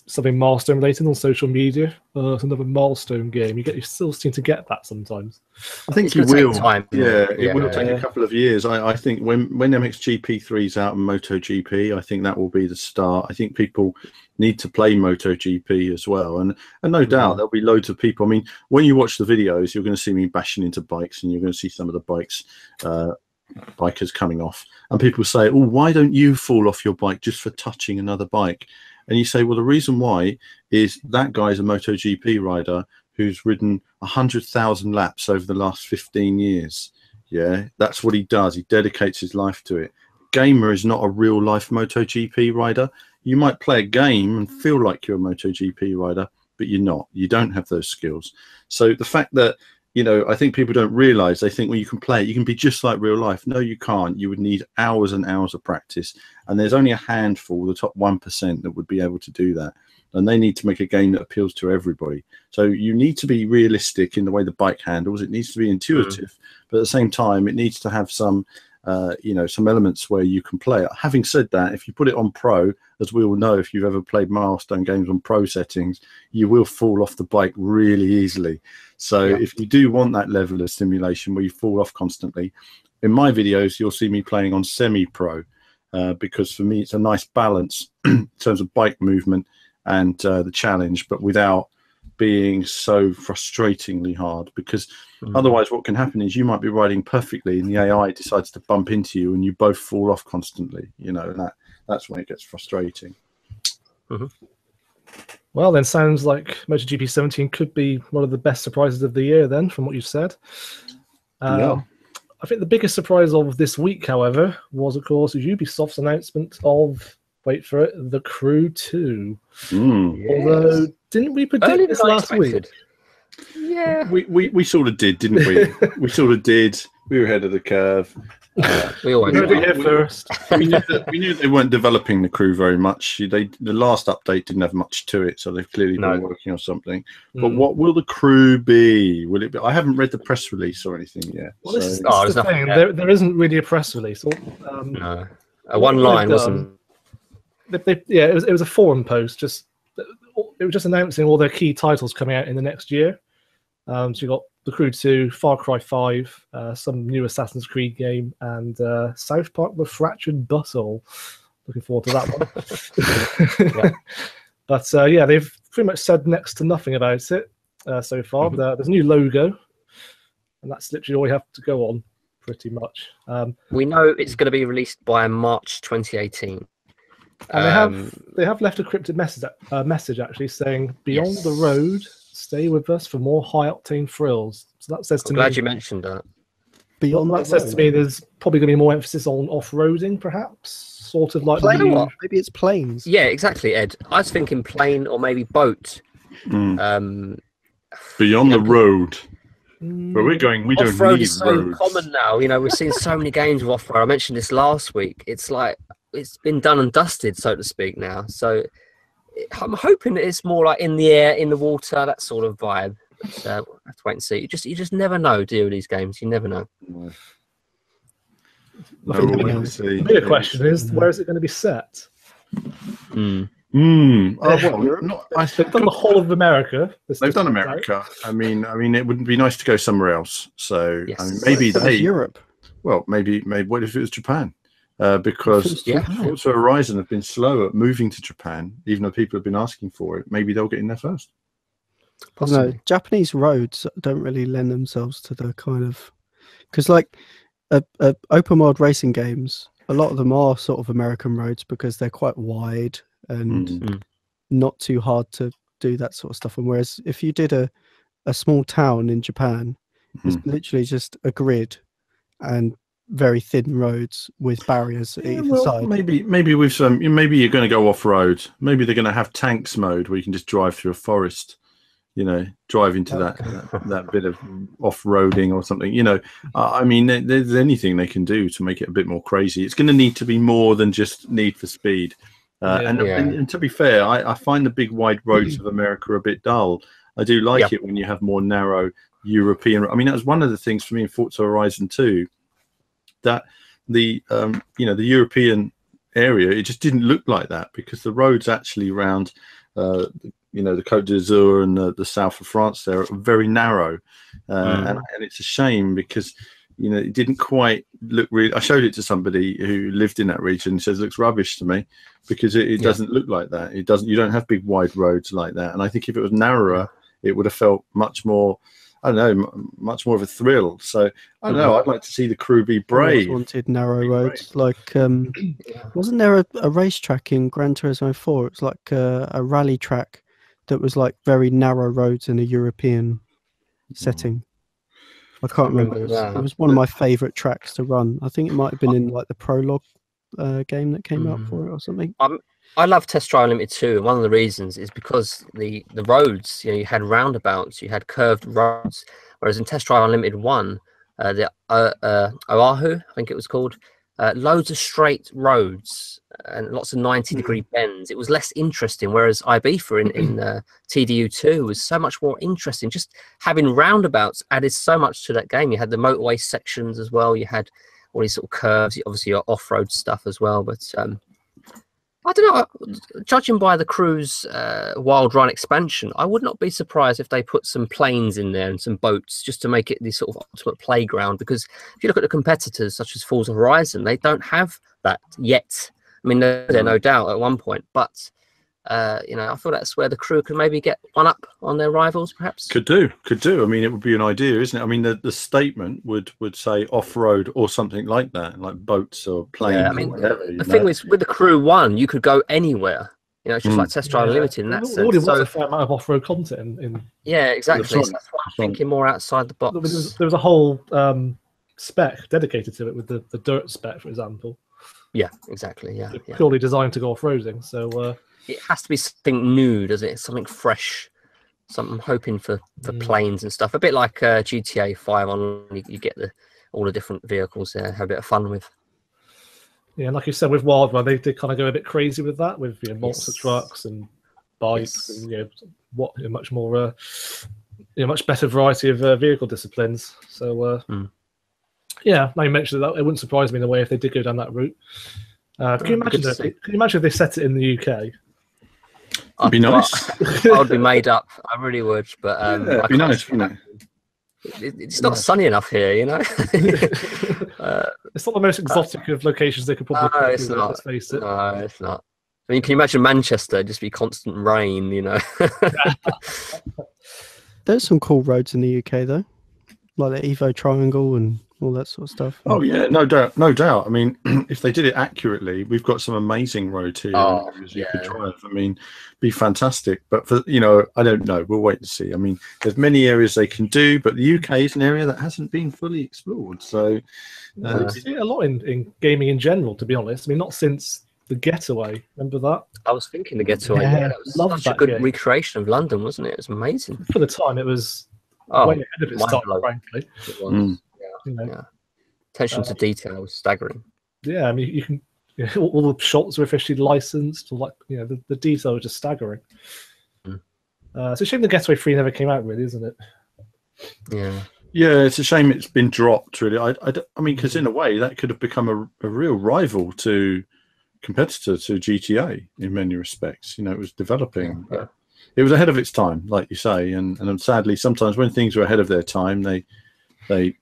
something milestone related on social media, another milestone game, you still seem to get that sometimes. I think you will. It will take a couple of years. I think when MXGP3 is out and MotoGP, I think that will be the start. I think people need to play MotoGP as well, and no doubt there'll be loads of people. I mean, when you watch the videos, you're going to see me bashing into bikes, and you're going to see some of the bikers coming off, and people say, oh, why don't you fall off your bike just for touching another bike? And you say, well, the reason why is that guy's a MotoGP rider who's ridden 100,000 laps over the last 15 years. That's what he does. He dedicates his life to it. Gamer is not a real life MotoGP rider. You might play a game and feel like you're a MotoGP rider, but you're not. You don't have those skills. So the fact that I think people don't realize, they think, well, you can play it, you can be just like real life. No, you can't. You would need hours and hours of practice. And there's only a handful, the top 1%, that would be able to do that. And they need to make a game that appeals to everybody. So you need to be realistic in the way the bike handles. It needs to be intuitive, but at the same time, it needs to have some some elements where you can play it. Having said that, if you put it on pro, as we all know, if you've ever played milestone games on pro settings, you will fall off the bike really easily. So if you do want that level of stimulation where you fall off constantly, in my videos, you'll see me playing on semi-pro because for me, it's a nice balance in terms of bike movement and the challenge, but without being so frustratingly hard, because otherwise what can happen is you might be riding perfectly and the AI decides to bump into you and you both fall off constantly, and that's when it gets frustrating. Well, then sounds like MotoGP 17 could be one of the best surprises of the year then, from what you've said. I think the biggest surprise of this week, however, was, of course, Ubisoft's announcement of, wait for it, The Crew 2. Although, didn't we predict this last week? Yeah. We sort of did, didn't we? We sort of did. We were ahead of the curve. We always heard it here first. we knew they weren't developing The Crew very much. The last update didn't have much to it, so they've clearly been working on something. But what will The Crew be? Will it be? I haven't read the press release or anything yet. Well, this is the thing. There isn't really a press release. No, one line wasn't. It was a forum post. It was just announcing all their key titles coming out in the next year. So you got The Crew 2, Far Cry 5, some new Assassin's Creed game, and South Park: The Fractured Butthole. Looking forward to that one. But they've pretty much said next to nothing about it so far. There's a new logo, and that's literally all we have to go on, pretty much. We know it's going to be released by March 2018. And they have left a cryptic message actually saying, "Beyond the road, stay with us for more high-octane thrills." So that says to me... I'm glad you mentioned that. Beyond that says to me there's probably going to be more emphasis on off-roading, perhaps, sort of like maybe it's planes. Yeah, exactly, Ed. I was thinking plane or maybe boat. Beyond the road. But we don't need off-road is so roads. common now. We're seeing so many games with off-road. I mentioned this last week. It's like it's been done and dusted, so to speak, now. So I'm hoping that it's more like in the air, in the water, that sort of vibe. So we'll have to wait and see. You just never know, do you, with these games? You never know. The bigger question is, where is it going to be set? They've done the whole of America. They've done America. I mean, it wouldn't be nice to go somewhere else. So maybe Europe. Well, maybe. What if it was Japan? Because Forza Horizon have been slow at moving to Japan, even though people have been asking for it. Maybe they'll get in there first. No, Japanese roads don't really lend themselves to the kind of, because like open world racing games, a lot of them are sort of American roads because they're quite wide and not too hard to do that sort of stuff. And whereas if you did a small town in Japan, it's literally just a grid and very thin roads with barriers at either side. Maybe with some. Maybe you're going to go off road. Maybe they're going to have tanks mode where you can just drive through a forest. Drive into that bit of off-roading or something. I mean, there's anything they can do to make it a bit more crazy. It's going to need to be more than just Need for Speed. And to be fair, I find the big wide roads of America a bit dull. I do like it when you have more narrow European. I mean, that was one of the things for me in Forza Horizon 2. That the the European area, it just didn't look like that because the roads actually around the Côte d'Azur and the south of France there are very narrow, and it's a shame because it didn't quite look really. I showed it to somebody who lived in that region and says it looks rubbish to me because it doesn't look like that. It doesn't. You don't have big wide roads like that, and I think if it was narrower, it would have felt much more. I don't know, much more of a thrill. So I don't know. I'd like to see The Crew be brave. I wanted narrow roads, like wasn't there a racetrack in Gran Turismo 4? It was like a rally track that was like very narrow roads in a European setting. I can't remember. It was one of my favourite tracks to run. I think it might have been in like the prologue game that came out for it or something. I love Test Drive Unlimited 2, and one of the reasons is because the roads, you had roundabouts, you had curved roads, whereas in Test Drive Unlimited 1, the Oahu, I think it was called, loads of straight roads and lots of 90-degree bends. It was less interesting, whereas Ibiza in TDU2 was so much more interesting. Just having roundabouts added so much to that game. You had the motorway sections as well. You had all these sort of curves. Obviously, your off-road stuff as well. But I don't know. Judging by the Crew's Wild Run expansion, I would not be surprised if they put some planes in there and some boats just to make it the sort of ultimate playground. Because if you look at the competitors such as Forza Horizon, they don't have that yet. I mean, they're no doubt at one point, but you know, I feel that's where the Crew could maybe get one up on their rivals, perhaps. Could do. I mean, it would be an idea, isn't it? I mean, the statement would say off-road or something like that, like boats or planes. Yeah, I mean, the thing is, with the Crew 1, you could go anywhere. You know, it's just like Test Drive Unlimited in that sense. Already was a fair amount of off-road content in. Yeah, exactly. That's why I'm thinking more outside the box. There was a whole spec dedicated to it with the dirt spec, for example. Yeah, exactly. Yeah, purely designed to go off-roading. So it has to be something new, doesn't it? Something fresh. Something I'm hoping for planes and stuff. A bit like GTA 5 on. You get all the different vehicles there. Have a bit of fun with. Yeah, and like you said with Wild Run, they kind of go a bit crazy with that, with monster trucks and bikes, and much more, much better variety of vehicle disciplines. So. Yeah, now you mentioned that, it wouldn't surprise me in a way if they did go down that route. Can you imagine if they set it in the UK? It'd be nice. I would be made up. I really would. But it'd be nice, wouldn't it? It's not sunny enough here, you know. It's not the most exotic of locations they could probably. No, it's not. Let's face it. No, it's not. I mean, can you imagine Manchester just be constant rain? You know. There's some cool roads in the UK though, like the Evo Triangle and all that sort of stuff. Oh yeah, no doubt. I mean, if they did it accurately, we've got some amazing roads here you could drive. I mean, be fantastic. But for I don't know. We'll wait and see. I mean, there's many areas they can do, but the UK is an area that hasn't been fully explored. So you see it a lot in gaming in general. To be honest, I mean, not since The Getaway. Remember that? I was thinking The Getaway. Yeah, that was such a good recreation of London, wasn't it? It was amazing. For the time, it was way ahead of its time, frankly. It was. Attention to detail was staggering. Yeah, I mean, you can all the shots were officially licensed. Like the detail was just staggering. It's a shame The Getaway 3 never came out, really, isn't it? Yeah, it's a shame it's been dropped. Really, I mean, because in a way that could have become a real rival competitor to GTA in many respects. It was developing. It was ahead of its time, like you say, and sadly, sometimes when things are ahead of their time,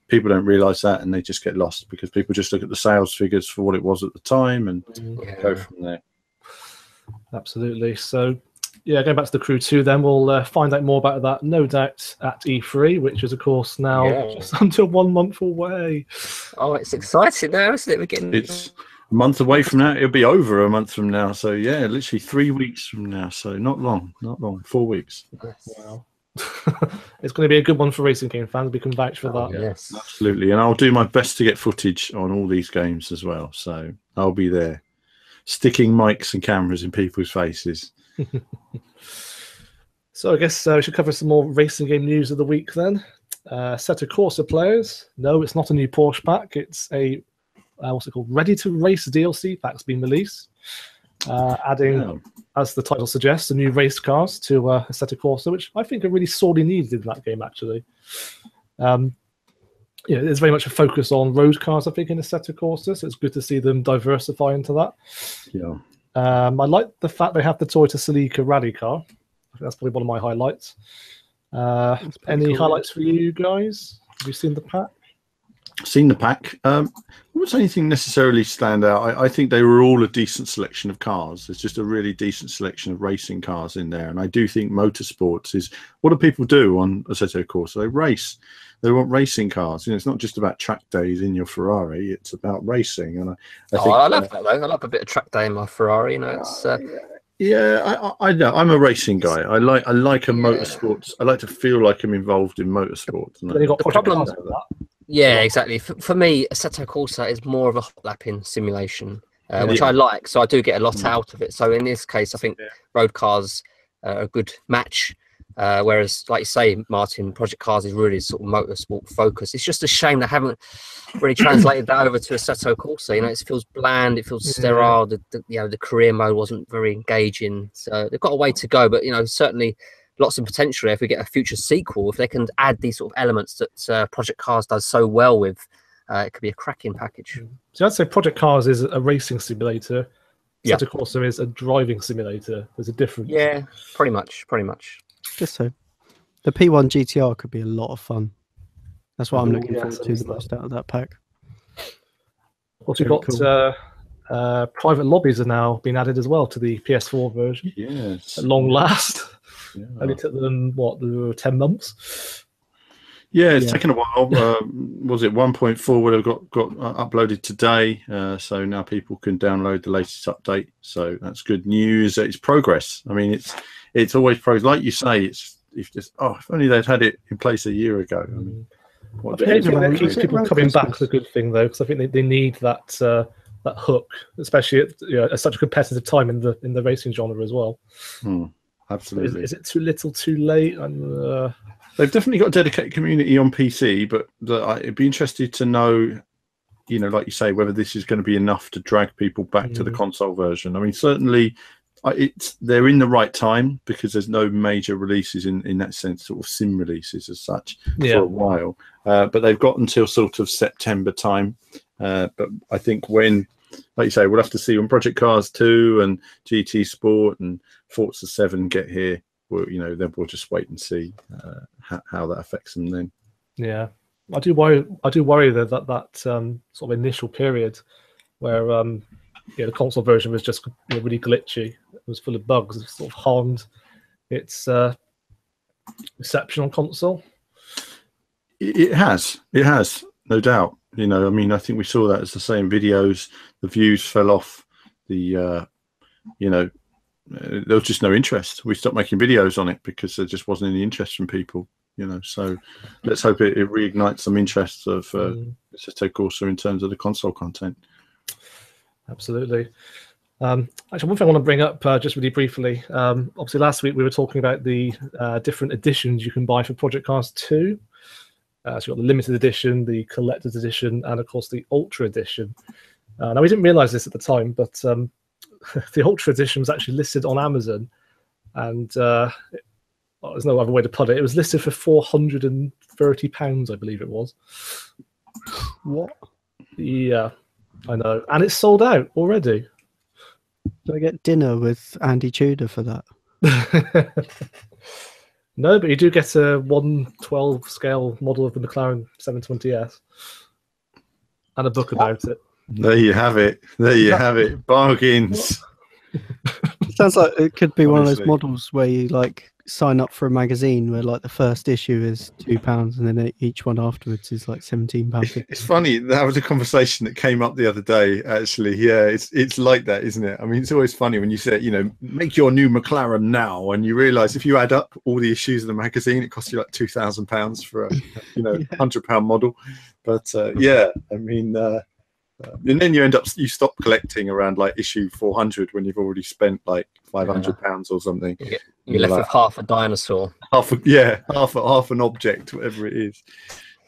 people don't realize that, and they just get lost because people just look at the sales figures for what it was at the time and go from there. Absolutely. So, going back to the Crew 2, then we'll find out more about that, no doubt, at E3, which is, of course, now just under 1 month away. Oh, it's exciting now, isn't it? It's a month away from now. It'll be over a month from now. So, literally 3 weeks from now. So, not long. 4 weeks. Wow. It's going to be a good one for racing game fans. We can vouch for that. Yes, absolutely. And I'll do my best to get footage on all these games as well. So I'll be there, sticking mics and cameras in people's faces. So I guess we should cover some more racing game news of the week then. Assetto Corsa players. No, it's not a new Porsche pack. It's a what's it called? Ready to Race DLC pack's been released. Adding, as the title suggests, the new race cars to Assetto Corsa, which I think are really sorely needed in that game, actually. There's very much a focus on road cars, I think, in Assetto Corsa, so it's good to see them diversify into that. I like the fact they have the Toyota Celica rally car. I think that's probably one of my highlights. Any highlights for you guys? Have you seen the pack? Seen the pack. What's anything necessarily stand out? I think they were all a decent selection of cars. There's just a really decent selection of racing cars in there, and I do think motorsports is what do people do on Assetto Corsa? They race. They want racing cars. It's not just about track days in your Ferrari. It's about racing, and I think I love that though. I love a bit of track day in my Ferrari. It's. I know. I'm a racing guy. I like a motorsports. I like to feel like I'm involved in motorsports. And you've got the problem with that. Yeah, exactly. For me, Assetto Corsa is more of a hot lapping simulation, which I like. So I do get a lot out of it. So in this case, I think road cars are a good match. Whereas, like you say, Martin, Project Cars is really sort of motorsport focused. It's just a shame they haven't really translated that over to Assetto Corsa. It feels bland, it feels sterile. The career mode wasn't very engaging. So they've got a way to go, but certainly lots of potential if we get a future sequel. If they can add these sort of elements that Project Cars does so well with, it could be a cracking package. So I'd say Project Cars is a racing simulator. Yeah. Assetto Corsa is a driving simulator. There's a difference. Yeah, pretty much. Guess so. The P1 GTR could be a lot of fun. That's what I'm looking yes, forward to the most out of that pack. Also, we've got cool. private lobbies are now being added as well to the PS4 version. Yes. At long last. Yeah. Only took them, 10 months? Yeah, it's taken a while. Was it 1.4 would have got uploaded today? So now people can download the latest update. So that's good news. It's progress. I mean, it's always progress. Like you say, it's just if only they'd had it in place a year ago. I mean, I think that keeps people coming back to the good thing, though, because I think they need that that hook, especially at such a competitive time in the racing genre as well. Absolutely. Is it too little, too late? They've definitely got a dedicated community on PC, but I'd be interested to know, like you say, whether this is going to be enough to drag people back to the console version. I mean, certainly, they're in the right time because there's no major releases in that sense, sort of sim releases as such for a while. But they've got until sort of September time. But I think when, like you say, we'll have to see when Project Cars 2 and GT Sport and Forza 7 get here. Then we'll just wait and see how that affects them then. Yeah, I do worry that sort of initial period where the console version was just really glitchy. It was full of bugs. It sort of harmed its reception on console. It has, no doubt. I mean, I think we saw that as the same videos. The views fell off. There was just no interest. We stopped making videos on it because there just wasn't any interest from people. So let's hope it reignites some interest of Assetto Corsa in terms of the console content. Absolutely. Actually, one thing I want to bring up just really briefly. Obviously, last week we were talking about the different editions you can buy for Project Cars 2. So you've got the limited edition, the collector's edition, and of course the Ultra edition. Now, we didn't realize this at the time, but the Ultra edition was actually listed on Amazon, and there's no other way to put it. It was listed for £430, I believe it was. What? Yeah, I know, and it's sold out already. Do I get dinner with Andy Tudor for that? No, but you do get a 1/12 scale model of the McLaren 720S and a book about it. There you have it. Bargains. It sounds like it could be one of those models where you sign up for a magazine where the first issue is £2 and then each one afterwards is £17. It's funny, that was a conversation that came up the other day actually. Yeah, it's like that, isn't it? I mean, it's always funny when you say, make your new McLaren now, and you realize if you add up all the issues of the magazine, it costs you £2,000 for a £100 model. But I mean, and then you stop collecting around issue 400 when you've already spent £500 or something. You're left with half a dinosaur. Half an object, whatever it is.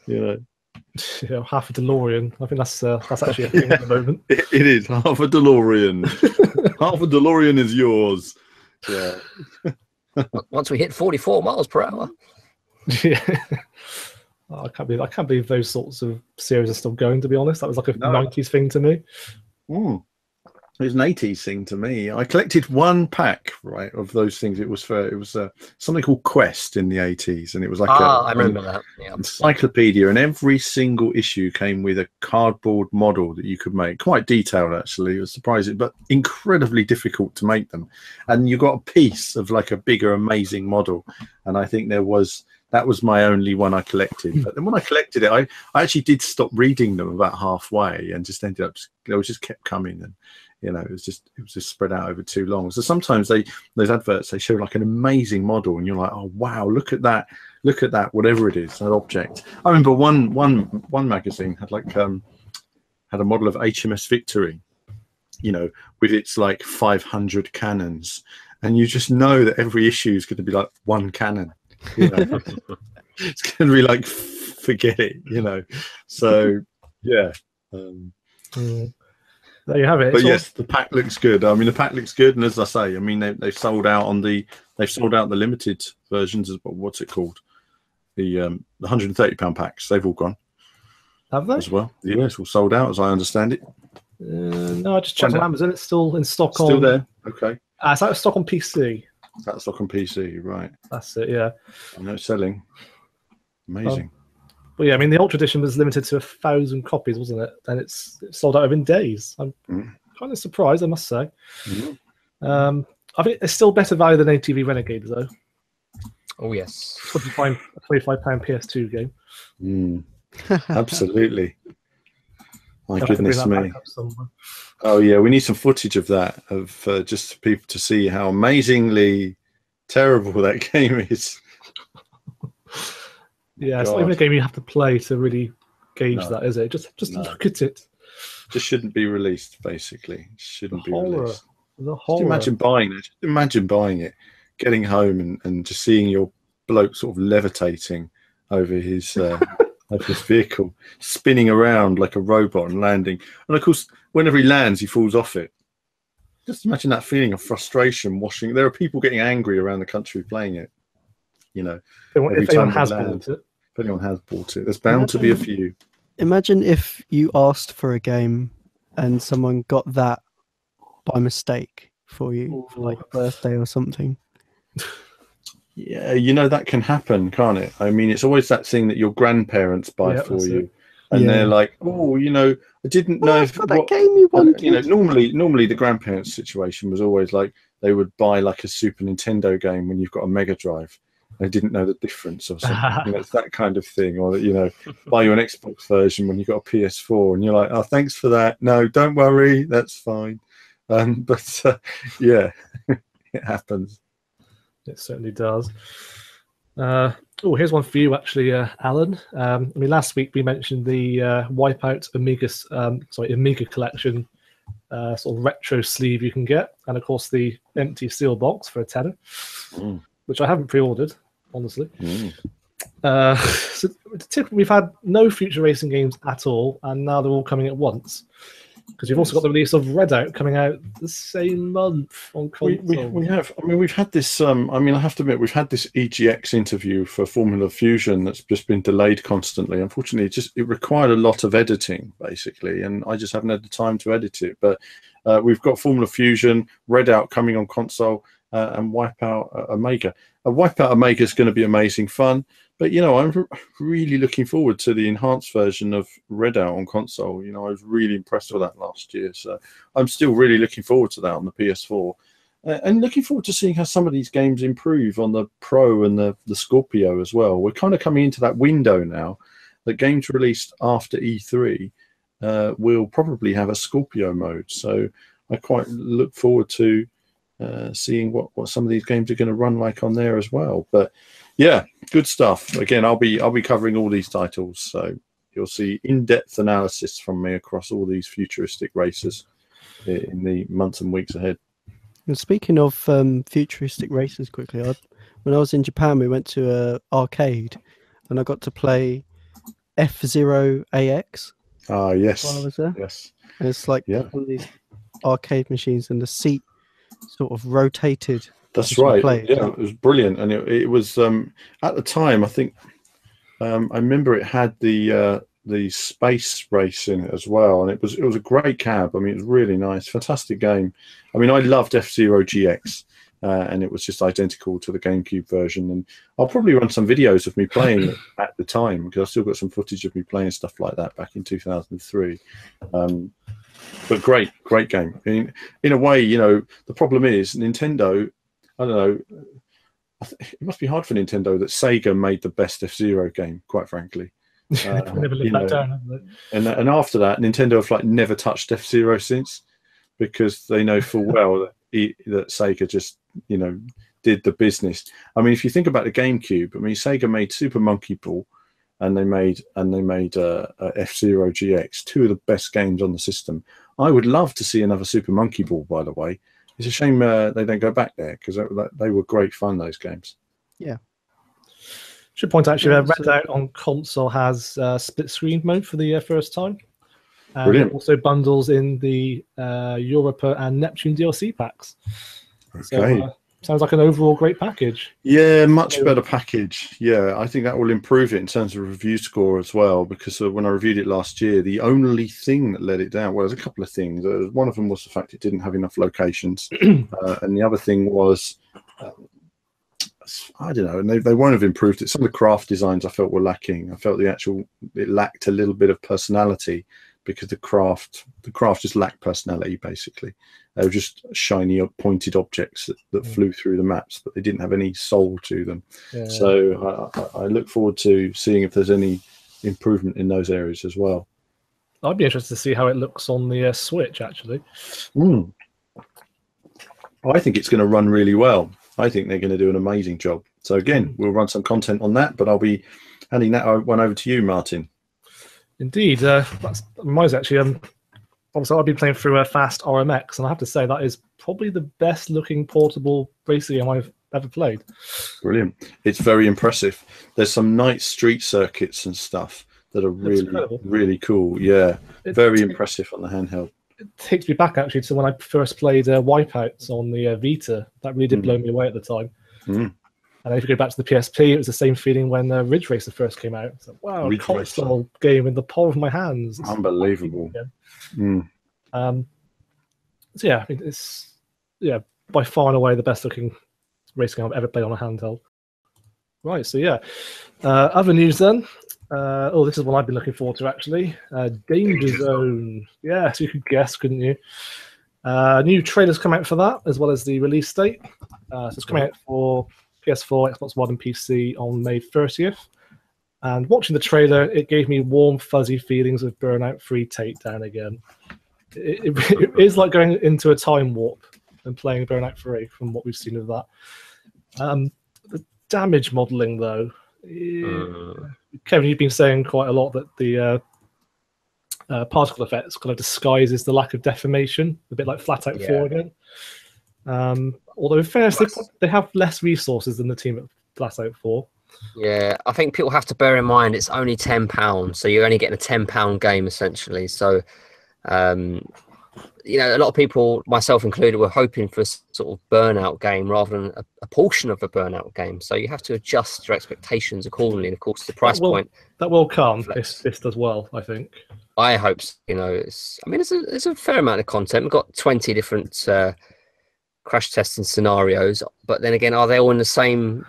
Half a DeLorean. I think that's actually a thing at the moment. It is half a DeLorean. Half a DeLorean is yours. Yeah. Once we hit 44 miles per hour. Yeah. I can't believe those sorts of series are still going, to be honest. That was a 90s thing to me. It was an 80s thing to me. I collected one pack, of those things. It was something called Quest in the 80s, and it was I remember that. Yeah. Encyclopedia, and every single issue came with a cardboard model that you could make. Quite detailed, actually. It was surprising, but incredibly difficult to make them. And you got a piece of a bigger, amazing model, and I think that was my only one I collected. But then when I collected it, I actually did stop reading them about halfway and just ended up, just kept coming. And, it was just spread out over too long. So sometimes those adverts, they show an amazing model and you're like, oh, wow, look at that, whatever it is, that object. I remember one magazine had had a model of HMS Victory, with its 500 cannons. And you just know that every issue is going to be one cannon. It's going to be forget it, So yeah, there you have it. But yes, the pack looks good. I mean, the pack looks good, and as I say, I mean they've sold out the limited versions of what's it called, the £130 packs. They've all gone. Have they? as well. Yeah, it's all sold out, as I understand it. No, I just checked on Amazon. It's still in stock. Still there? Okay. It's out of stock on PC. That's stock on PC, right? That's it. Yeah. I know it's selling. Amazing. But yeah, I mean, the Ultra Edition was limited to 1,000 copies, wasn't it? And it's sold out within days. I'm kind of surprised, I must say. I think it's still better value than ATV Renegade, though. Oh yes, £25 PS2 game. Absolutely. My goodness me. Oh yeah, we need some footage of that, of just for people to see how amazingly terrible that game is. Yeah, it's not even a game you have to play to really gauge that, is it? Just look at it. Just shouldn't be released, basically. Shouldn't be released. The horror. Just imagine buying it. Just imagine buying it, getting home and just seeing your bloke sort of levitating over his over his vehicle, spinning around like a robot and landing. And of course, whenever he lands, he falls off it. Just imagine that feeling of frustration washing. There are people getting angry around the country playing it. You know, if anyone has bought it. If anyone has bought it, there's bound to be a few. Imagine if you asked for a game and someone got that by mistake for you, for like a birthday or something. Yeah, you know, that can happen, can't it? I mean, it's always that thing that your grandparents buy for you, and they're like, "Oh, you know, I didn't know if that game you wanted." You know, normally the grandparents' situation was always like they would buy like a Super Nintendo game when you've got a Mega Drive. They didn't know the difference or something. You know, it's that kind of thing. Or, you know, buy you an Xbox version when you've got a PS4, and you're like, "Oh, thanks for that. No, don't worry, that's fine." But yeah, it happens. It certainly does. Here's one for you, actually, Alan. I mean, last week we mentioned the Wipeout Amiga collection sort of retro sleeve you can get, and of course the empty steel box for a tenner, which I haven't pre-ordered, honestly. So we've had no future racing games at all, and now they're all coming at once. Because you've also got the release of Redout coming out the same month on console. We have. I mean, we've had this. I mean, I have to admit, we've had this EGX interview for Formula Fusion that's just been delayed constantly. Unfortunately, it required a lot of editing, basically, and I just haven't had the time to edit it. But we've got Formula Fusion, Redout coming on console, and Wipeout Amiga. Wipeout Amiga is going to be amazing fun. But, you know, I'm really looking forward to the enhanced version of Redout on console. You know, I was really impressed with that last year. So I'm still really looking forward to that on the PS4. And looking forward to seeing how some of these games improve on the Pro and the Scorpio as well. We're kind of coming into that window now that games released after E3 will probably have a Scorpio mode. So I quite look forward to seeing what some of these games are going to run like on there as well. But yeah, good stuff. Again, I'll be covering all these titles, so you'll see in-depth analysis from me across all these futuristic races in the months and weeks ahead. And speaking of futuristic races, quickly, when I was in Japan, we went to an arcade, and I got to play F-Zero AX. Ah, yes. While I was there. Yes. And it's like one of these arcade machines, and the seat sort of rotated. That's right. Yeah, it was brilliant, and it was at the time. I think I remember it had the space race in it as well, and it was a great cab. I mean, it was really nice, fantastic game. I mean, I loved F-Zero GX, and it was just identical to the GameCube version. And I'll probably run some videos of me playing it at the time, because I've still got some footage of me playing stuff like that back in 2003. But great game. I mean, in a way, you know, the problem is Nintendo. I don't know. It must be hard for Nintendo that Sega made the best F-Zero game, quite frankly. Never lived that down, haven't they? And after that, Nintendo have like never touched F-Zero since, because they know full well that Sega just, you know, did the business. I mean, if you think about the GameCube, I mean, Sega made Super Monkey Ball, and they made F-Zero GX, two of the best games on the system. I would love to see another Super Monkey Ball, by the way. It's a shame they don't go back there, because they were great fun, those games. Yeah. Should point out, actually, Redout on console has split screen mode for the first time. And Brilliant. It also bundles in the Europa and Neptune DLC packs. Okay. So, sounds like an overall great package. Yeah, much better package. Yeah, I think that will improve it in terms of review score as well, because when I reviewed it last year, the only thing that let it down, well, there's a couple of things. One of them was the fact it didn't have enough locations. And the other thing was, I don't know, and they won't have improved it. Some of the craft designs I felt were lacking. I felt it lacked a little bit of personality, because the craft just lacked personality, basically. They were just shiny, pointed objects that flew through the maps, but they didn't have any soul to them. Yeah. So I look forward to seeing if there's any improvement in those areas as well. I'd be interested to see how it looks on the Switch, actually. I think it's going to run really well. I think they're going to do an amazing job. So again, we'll run some content on that, but I'll be handing that one over to you, Martin. Indeed. That's mine's actually, obviously I've been playing through Fast RMX, and I have to say that is probably the best looking portable racing game I've ever played. Brilliant. It's very impressive. There's some nice street circuits and stuff that are really cool. Yeah, very impressive on the handheld. It takes me back actually to when I first played Wipeouts on the Vita. That really did blow me away at the time. And if you go back to the PSP, it was the same feeling when Ridge Racer first came out. It's like, wow, a console game in the palm of my hands. It's unbelievable. So yeah, I mean, it's by far and away the best looking racing game I've ever played on a handheld. Right, so yeah. Other news then. This is one I've been looking forward to actually. Danger Zone. Yeah, so you could guess, couldn't you? New trailers come out for that, as well as the release date. So it's coming out for PS4, Xbox One, and PC on May 30th. And watching the trailer, it gave me warm, fuzzy feelings of Burnout 3 Takedown again. It is like going into a time warp and playing Burnout 3 from what we've seen of that. The damage modeling, though. Kevin, you've been saying quite a lot that the particle effects kind of disguises the lack of deformation, a bit like Flat Out 4 again. Although in fairness, they have less resources than the team at Flat Out 4. Yeah, I think people have to bear in mind it's only £10, so you're only getting a £10 game essentially. So, you know, a lot of people, myself included, were hoping for a sort of Burnout game rather than a portion of a Burnout game. So you have to adjust your expectations accordingly. And of course, the price point that will come if this does well, I think. I hope so. You know, it's a fair amount of content. We've got 20 different crash testing scenarios, but then again, are they all in the same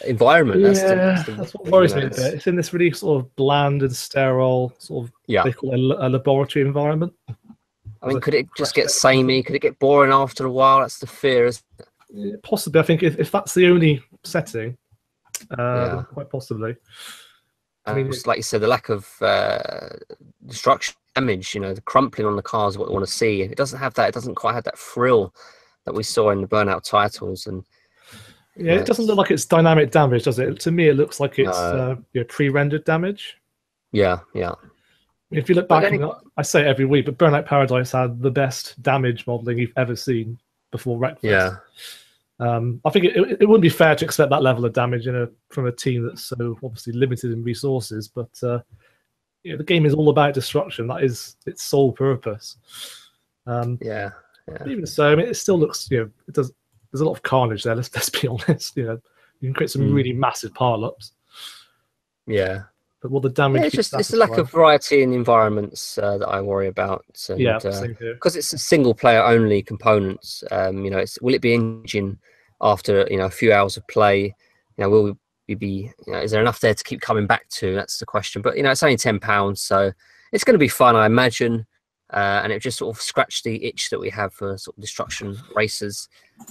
environment? That's what worries me a bit. It's in this really sort of bland and sterile sort of they call it a laboratory environment. I mean, could it just get samey? Could it get boring after a while? That's the fear, isn't it? Possibly. I think if that's the only setting, quite possibly. I mean, like you said, the lack of destruction, damage, you know, the crumpling on the cars is what we want to see. It doesn't have that. It doesn't quite have that thrill that we saw in the Burnout titles. And it doesn't look like it's dynamic damage, does it? To me, it looks like it's pre-rendered damage. Yeah. If you look back, I say it every week, but Burnout Paradise had the best damage modeling you've ever seen before Wreckfest. Yeah. I think it wouldn't be fair to expect that level of damage from a team that's so obviously limited in resources. But the game is all about destruction. That is its sole purpose. Even so, I mean, it still looks. There's a lot of carnage there. Let's be honest. You can create some really massive pile-ups. Yeah. But will the damage? It's the lack of variety in environments that I worry about. And, same here. Because it's a single player only components. Will it be engine after a few hours of play? Will we be? Is there enough there to keep coming back to? That's the question. But it's only £10, so it's going to be fun, I imagine. And it just sort of scratched the itch that we have for sort of destruction races.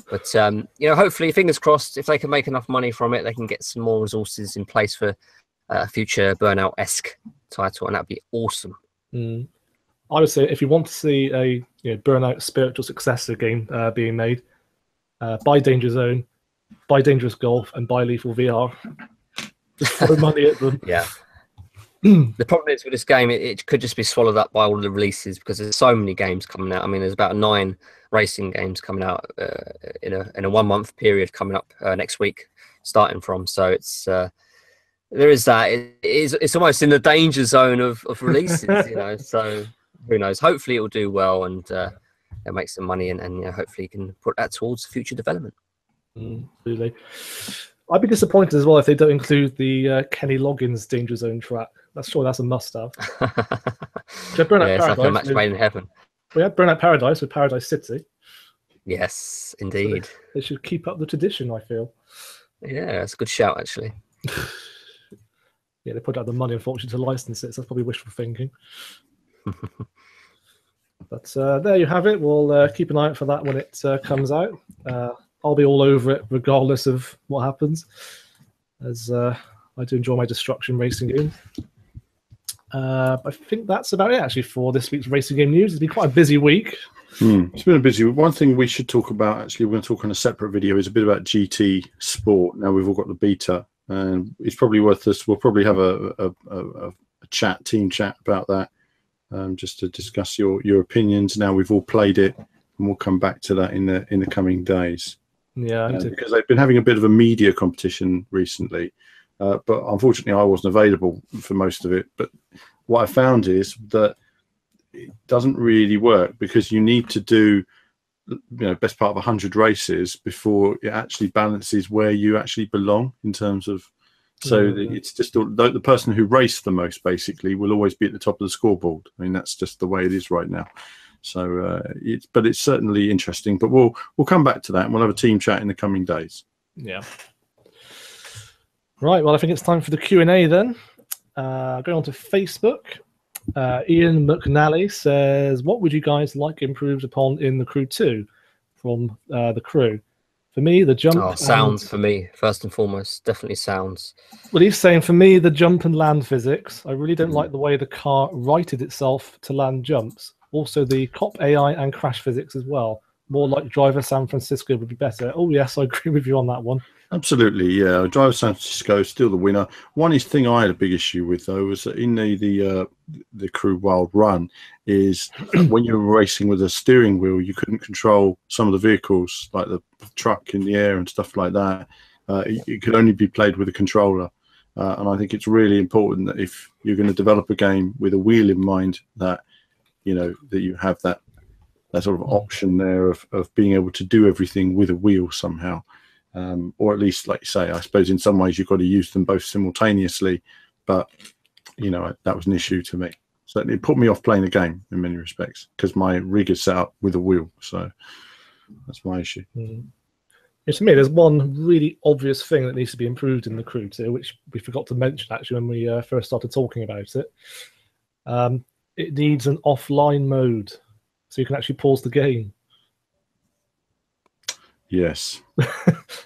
But hopefully, fingers crossed, if they can make enough money from it, they can get some more resources in place for a future Burnout-esque title, and that'd be awesome. I would say if you want to see a Burnout spiritual successor game being made, buy Danger Zone, buy Dangerous Golf, and buy Lethal VR. Just throw money at them. Yeah. The problem is with this game, it could just be swallowed up by all of the releases because there's so many games coming out. I mean, there's about 9 racing games coming out in a 1 month period coming up next week, starting from. So it's there is that. It's almost in the danger zone of releases, So who knows? Hopefully, it will do well and make some money, and hopefully, you can put that towards future development. Really. I'd be disappointed as well if they don't include the Kenny Loggins Danger Zone track. That's a must-have. It's like a match made in heaven. We had Burnout Paradise with Paradise City. Yes, indeed. So they should keep up the tradition, I feel. Yeah, that's a good shout, actually. Yeah, they put out the money, unfortunately, to license it, so that's probably wishful thinking. But there you have it. We'll keep an eye out for that when it comes out. I'll be all over it, regardless of what happens, as I do enjoy my destruction racing game. I think that's about it, actually, for this week's racing game news. It's been quite a busy week. It's been a busy week. One thing we should talk about, actually, we're going to talk on a separate video, is a bit about GT Sport. Now we've all got the beta, and it's probably worth this. We'll probably have a team chat about that, just to discuss your opinions. Now we've all played it, and we'll come back to that in the coming days. Yeah, because they've been having a bit of a media competition recently, but unfortunately I wasn't available for most of it. But what I found is that it doesn't really work, because you need to do, best part of 100 races before it actually balances where you actually belong in terms of. So it's just the person who raced the most basically will always be at the top of the scoreboard. I mean, that's just the way it is right now. So it's certainly interesting, but we'll come back to that, and we'll have a team chat in the coming days. Yeah. Right. Well, I think it's time for the Q&A then. Going on to Facebook, Ian McNally says, "What would you guys like improved upon in the Crew 2?" From the Crew. For me, the jump. Sounds for me first and foremost, definitely sounds. Well, he's saying for me, the jump and land physics. I really don't like the way the car righted itself to land jumps. Also, the cop AI and crash physics as well. More like Driver San Francisco would be better. Oh, yes, I agree with you on that one. Absolutely, yeah. Driver San Francisco is still the winner. One thing I had a big issue with, though, was that in the Crew Wild Run is when you were racing with a steering wheel, you couldn't control some of the vehicles, like the truck in the air and stuff like that. It could only be played with a controller. And I think it's really important that if you're going to develop a game with a wheel in mind, that that you have that sort of option there of being able to do everything with a wheel somehow, or at least, like you say, I suppose in some ways you've got to use them both simultaneously, but that was an issue to me. Certainly it put me off playing the game in many respects, because my rig is set up with a wheel, so that's my issue. Yeah, to me, there's one really obvious thing that needs to be improved in the Crew 2, which we forgot to mention actually when we first started talking about it. It needs an offline mode, so you can actually pause the game. Yes.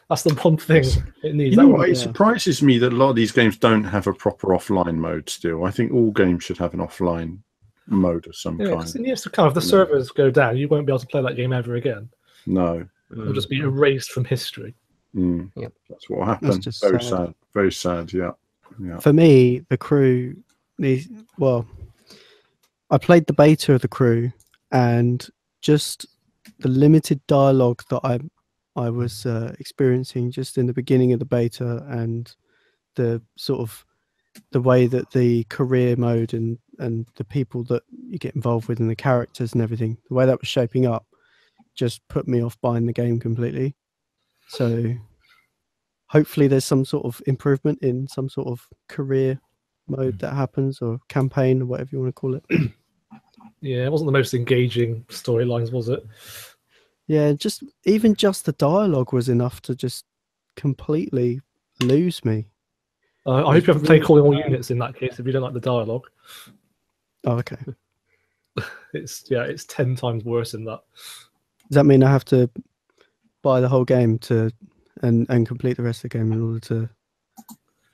That's the one thing it needs. It surprises me that a lot of these games don't have a proper offline mode still. I think all games should have an offline mode of some kind. Yes, to kind of the servers go down, you won't be able to play that game ever again. No. It'll just be erased from history. Yep. That's what happened. That's very sad. Very sad, yeah. For me, the Crew needs... Well, I played the beta of the Crew, and just the limited dialogue that I was experiencing just in the beginning of the beta, and the sort of the way that the career mode and the people that you get involved with and the characters and everything, the way that was shaping up just put me off buying the game completely. So hopefully there's some sort of improvement in some sort of career mode that happens, or campaign, or whatever you want to call it. Yeah, it wasn't the most engaging storylines, was it? Yeah, even just the dialogue was enough to just completely lose me. I hope you haven't played Calling All Units in that case, if you don't like the dialogue. Oh, okay. It's 10 times worse than that. Does that mean I have to buy the whole game and complete the rest of the game in order to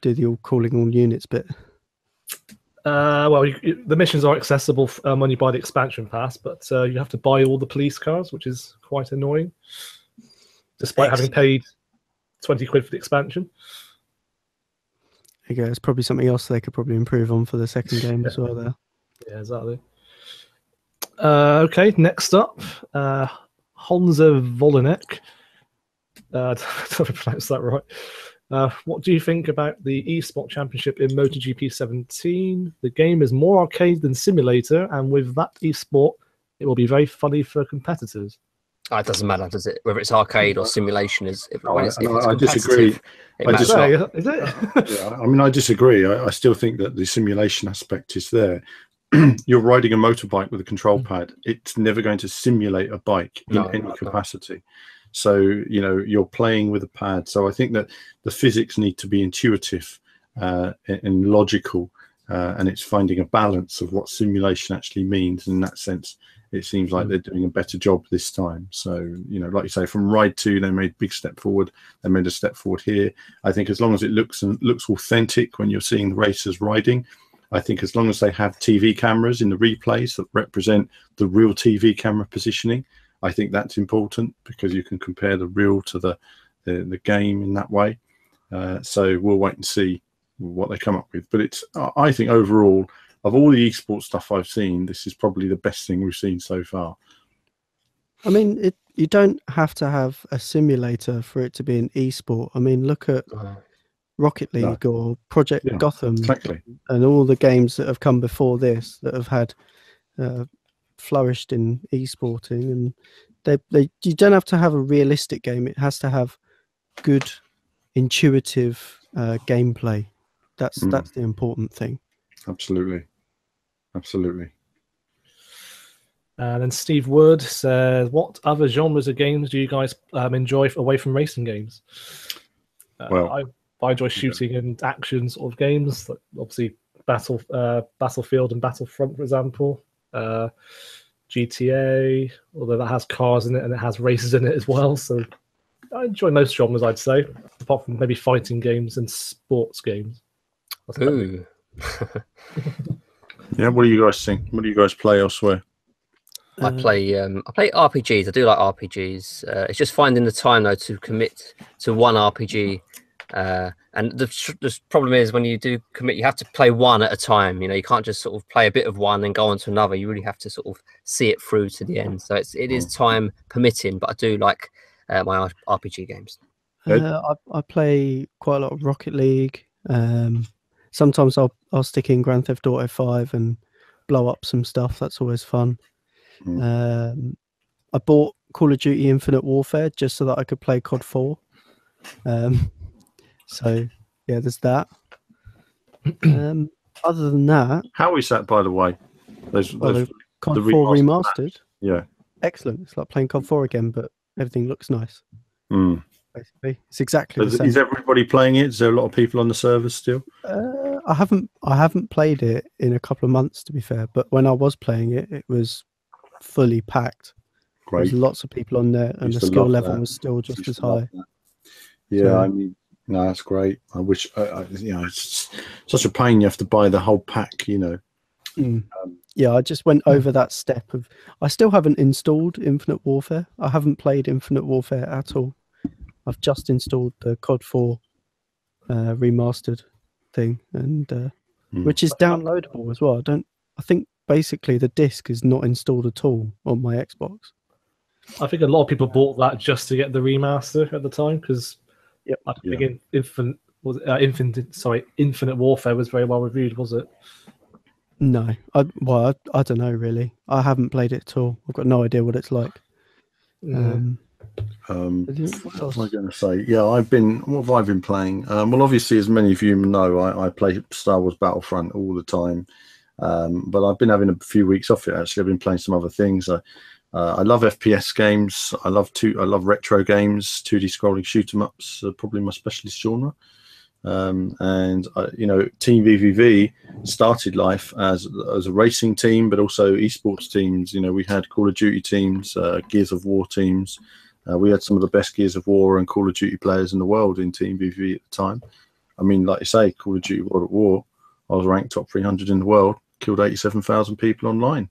do the Calling All Units bit? Well, the missions are accessible when you buy the expansion pass, but you have to buy all the police cars, which is quite annoying, despite having paid 20 quid for the expansion. There you go. It's probably something else they could probably improve on for the second game as well there. Yeah, exactly. Okay, next up, Honza Volinek. I don't know if I pronounced that right. What do you think about the eSports Championship in MotoGP 17? The game is more arcade than simulator, and with that eSport, it will be very funny for competitors. Oh, it doesn't matter, does it? Whether it's arcade or simulation, if it's I disagree. It matters. Is it? Yeah, I mean, I disagree. I still think that the simulation aspect is there. You're riding a motorbike with a control pad. It's never going to simulate a bike in any capacity. So, you know, you're playing with a pad. So I think that the physics need to be intuitive and logical, and it's finding a balance of what simulation actually means. In that sense, it seems like they're doing a better job this time. So, you know, like you say, from Ride 2, they made a big step forward. They made a step forward here. I think as long as it looks authentic when you're seeing the racers riding, I think as long as they have TV cameras in the replays that represent the real TV camera positioning, I think that's important, because you can compare the real to the game in that way. So we'll wait and see what they come up with. But it's, I think overall, of all the esports stuff I've seen, this is probably the best thing we've seen so far. I mean, you don't have to have a simulator for it to be an esport. I mean, look at Rocket League or Project Gotham, and all the games that have come before this that have had flourished in esporting, and you don't have to have a realistic game. It has to have good, intuitive gameplay. That's the important thing. Absolutely. And then Steve Wood says, what other genres of games do you guys enjoy away from racing games? Well, I enjoy shooting and action sort of games, like obviously Battlefield and Battlefront, for example. GTA, although that has cars in it and it has races in it as well. So I enjoy most genres, I'd say, apart from maybe fighting games and sports games. Ooh. Yeah, what do you guys think? What do you guys play elsewhere? I play RPGs. I do like RPGs. It's just finding the time though to commit to one RPG. And the problem is, when you do commit, you have to play one at a time. You know, you can't just sort of play a bit of one and go on to another. You really have to sort of see it through to the end. So it is time permitting, but I do like my RPG games. I play quite a lot of Rocket League. Sometimes I'll stick in Grand Theft Auto 5 and blow up some stuff. That's always fun. I bought Call of Duty Infinite Warfare just so that I could play COD 4. So yeah, there's that. Other than that, how is that, by the way? COD 4 remastered. Yeah, excellent. It's like playing COD 4 again, but everything looks nice. Basically, it's exactly the same. Is everybody playing it? Is there a lot of people on the servers still? I haven't played it in a couple of months, to be fair. But when I was playing it, it was fully packed. Great. There's lots of people on there, and the skill level was still just as high. Yeah, so, I mean, no, that's great. I wish, you know, it's such a pain. You have to buy the whole pack, you know. Yeah, I just went over that step of. I still haven't installed Infinite Warfare. I haven't played Infinite Warfare at all. I've just installed the COD 4 remastered thing, and which is downloadable as well. I think basically the disc is not installed at all on my Xbox. I think a lot of people bought that just to get the remaster at the time, because I think Infinite Warfare was very well reviewed, was it? No, I don't know really. I haven't played it at all. I've got no idea what it's like. What was I going to say? Yeah, what have I been playing? Well, obviously, as many of you know, I play Star Wars Battlefront all the time, but I've been having a few weeks off it. Actually, I've been playing some other things. I love FPS games. I love retro games. 2D scrolling shoot 'em ups are probably my specialist genre. And you know, Team VVV started life as a racing team, but also esports teams. You know, we had Call of Duty teams, Gears of War teams. We had some of the best Gears of War and Call of Duty players in the world in Team VVV at the time. I mean, like you say, Call of Duty World at War, I was ranked top 300 in the world, killed 87,000 people online.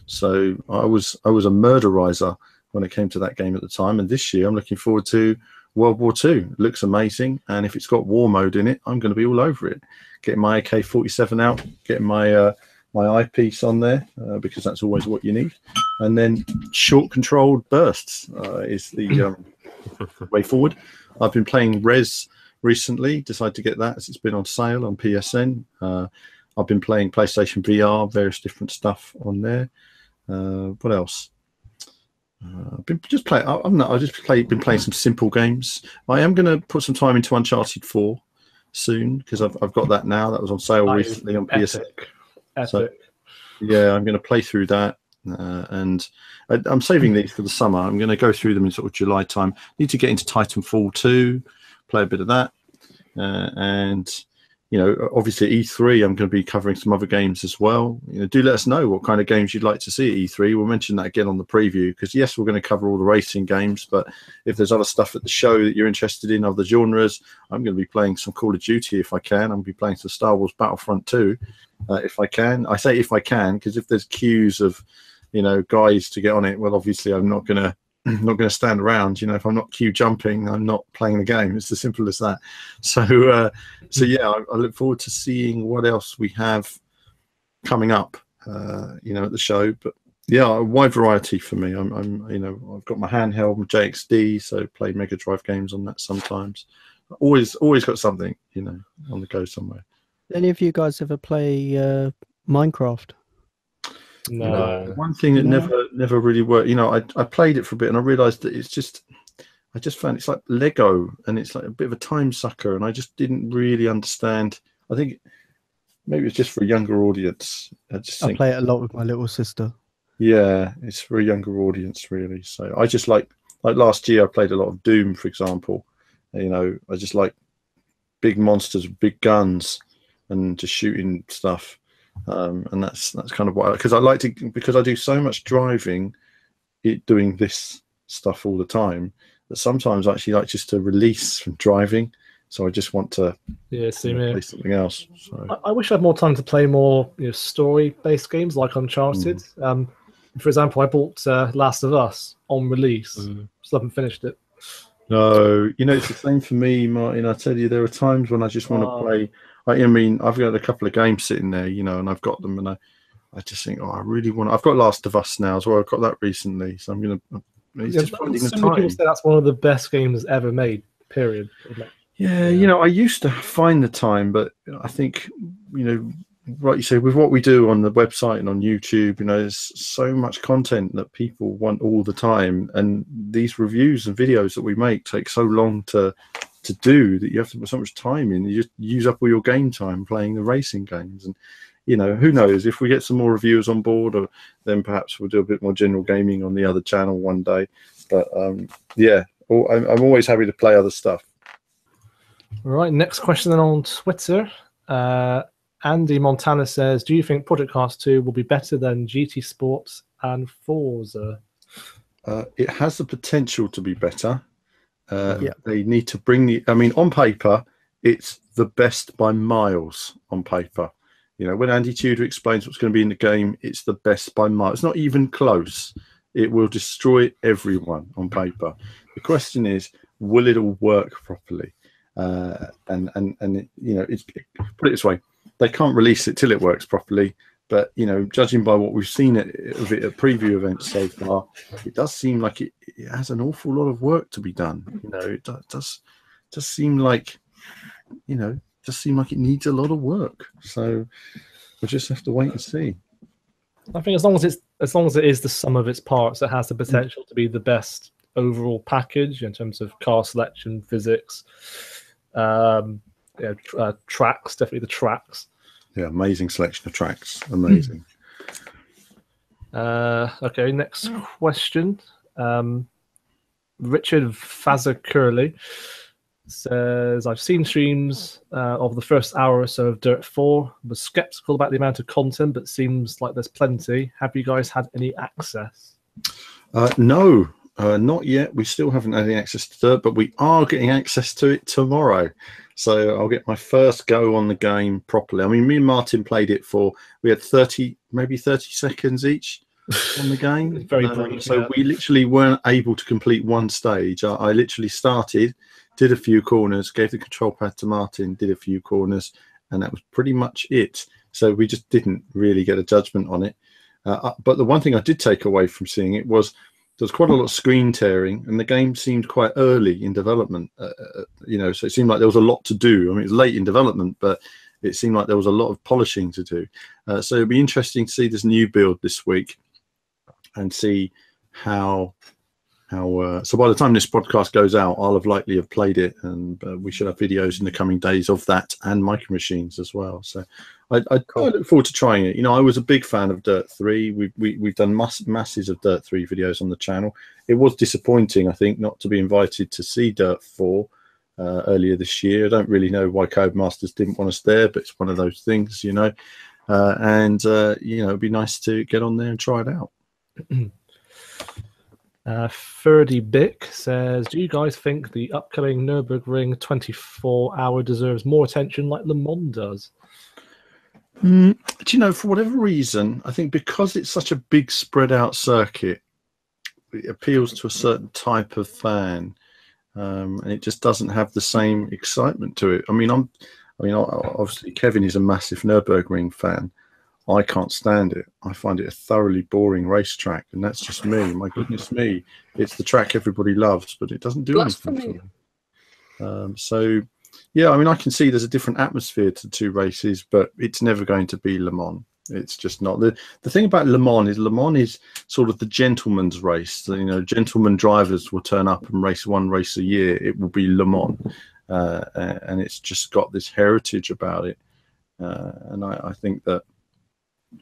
So I was a murderizer when it came to that game at the time. And this year I'm looking forward to World War II. It looks amazing, and if it's got war mode in it, I'm going to be all over it. Getting my AK-47 out, getting my eyepiece on there, because that's always what you need. And then short controlled bursts is the way forward. I've been playing Res recently, decided to get that as it's been on sale on PSN. I've been playing PlayStation VR, various different stuff on there. What else? I've been just playing. Been playing some simple games. I am going to put some time into Uncharted 4 soon because I've got that now. That was on sale recently on PS. So yeah, I'm going to play through that, and I'm saving these for the summer. I'm going to go through them in sort of July time. Need to get into Titanfall 2, play a bit of that, and you know, obviously at E3, I'm going to be covering some other games as well. You know, do let us know what kind of games you'd like to see at E3. We'll mention that again on the preview because yes, we're going to cover all the racing games, but if there's other stuff at the show that you're interested in, other genres, I'm going to be playing some Call of Duty if I can. I'm going to be playing some Star Wars Battlefront 2 if I can. I say if I can because if there's queues of, you know, guys to get on it, well, obviously I'm not going to stand around. You know, if I'm not queue jumping, I'm not playing the game. It's as simple as that. So yeah, I look forward to seeing what else we have coming up, you know, at the show. But yeah, a wide variety for me. I'm you know, I've got my handheld, my JXD, so play Mega Drive games on that sometimes. Always got something, you know, on the go somewhere. Any of you guys ever play Minecraft? No. One thing that never really worked. You know, I played it for a bit and I realised that it's just, I just found it's like Lego and it's like a bit of a time sucker, and I just didn't really understand. I think maybe it's just for a younger audience. I play it a lot with my little sister. Yeah, it's for a younger audience really. So I just like last year I played a lot of Doom, for example. You know, I just like big monsters, big guns, and just shooting stuff. And that's kind of what, because I like to, because I do so much driving, doing this stuff all the time, that sometimes I actually like just to release from driving. So I just want to play something else. So. I wish I had more time to play more, you know, story-based games like Uncharted. For example, I bought Last of Us on release, still haven't finished it. No, you know, it's the same for me, Martin. I tell you, there are times when I just want to play. I mean, I've got a couple of games sitting there, you know, and I've got them, and I just think, oh, I really want. I've got Last of Us now as well. I've got that recently, so I'm gonna. It's just finding the time. Many people say that's one of the best games ever made. Period. Yeah, you know, I used to find the time, but I think, you know, like you say, with what we do on the website and on YouTube, you know, there's so much content that people want all the time, and these reviews and videos that we make take so long to do that you have to put so much time in. You just use up all your game time playing the racing games, and you know, who knows, if we get some more reviewers on board, or then perhaps we'll do a bit more general gaming on the other channel one day. But yeah, I'm always happy to play other stuff. All right, next question then on Twitter. Andy Montana says, do you think Project Cars 2 will be better than GT Sports and Forza? It has the potential to be better. They need to bring the, I mean, on paper, it's the best by miles on paper. You know, when Andy Tudor explains what's going to be in the game, it's the best by miles. It's not even close. It will destroy everyone on paper. The question is, will it all work properly? And you know, put it this way, they can't release it till it works properly. But you know, judging by what we've seen of it at preview events so far, it does seem like it has an awful lot of work to be done. You know, it does seem like, you know, it needs a lot of work. So we'll just have to wait and see. I think as long as it is the sum of its parts, it has the potential to be the best overall package in terms of car selection, physics, tracks, definitely the tracks. Yeah, amazing selection of tracks. Amazing. Okay, next question. Richard Fazer-Curley says, I've seen streams of the first hour or so of Dirt 4. Was skeptical about the amount of content, but seems like there's plenty. Have you guys had any access? No, not yet. We still haven't had any access to Dirt, but we are getting access to it tomorrow. So I'll get my first go on the game properly. I mean, me and Martin played it we had 30 seconds each on the game. Very brief. So we literally weren't able to complete one stage. I literally started, did a few corners, gave the control pad to Martin, did a few corners, and that was pretty much it. So we just didn't really get a judgment on it. But the one thing I did take away from seeing it was there was quite a lot of screen tearing, and the game seemed quite early in development. You know, so it seemed like there was a lot to do. I mean, it's late in development, but it seemed like there was a lot of polishing to do. So it'll be interesting to see this new build this week and see so by the time this podcast goes out, I'll have likely have played it, and we should have videos in the coming days of that and Micro Machines as well. So I look forward to trying it. I was a big fan of Dirt 3. We've done masses of Dirt 3 videos on the channel. It was disappointing, I think, not to be invited to see Dirt 4 earlier this year. I don't really know why Codemasters didn't want us there, but it's one of those things, it'd be nice to get on there and try it out. Ferdy Bick says, do you guys think the upcoming Nürburgring 24-hour deserves more attention like Le Mans does? For whatever reason, I think because it's such a big spread out circuit, it appeals to a certain type of fan, and it just doesn't have the same excitement to it. Obviously Kevin is a massive Nürburgring fan. I can't stand it. I find it a thoroughly boring racetrack, and that's just me. My goodness me, it's the track everybody loves, but it doesn't do anything for me. I can see there's a different atmosphere to the two races, but it's never going to be Le Mans. It's just not. The thing about Le Mans is sort of the gentleman's race. Gentleman drivers will turn up and race one race a year. It will be Le Mans, and it's just got this heritage about it. And I think that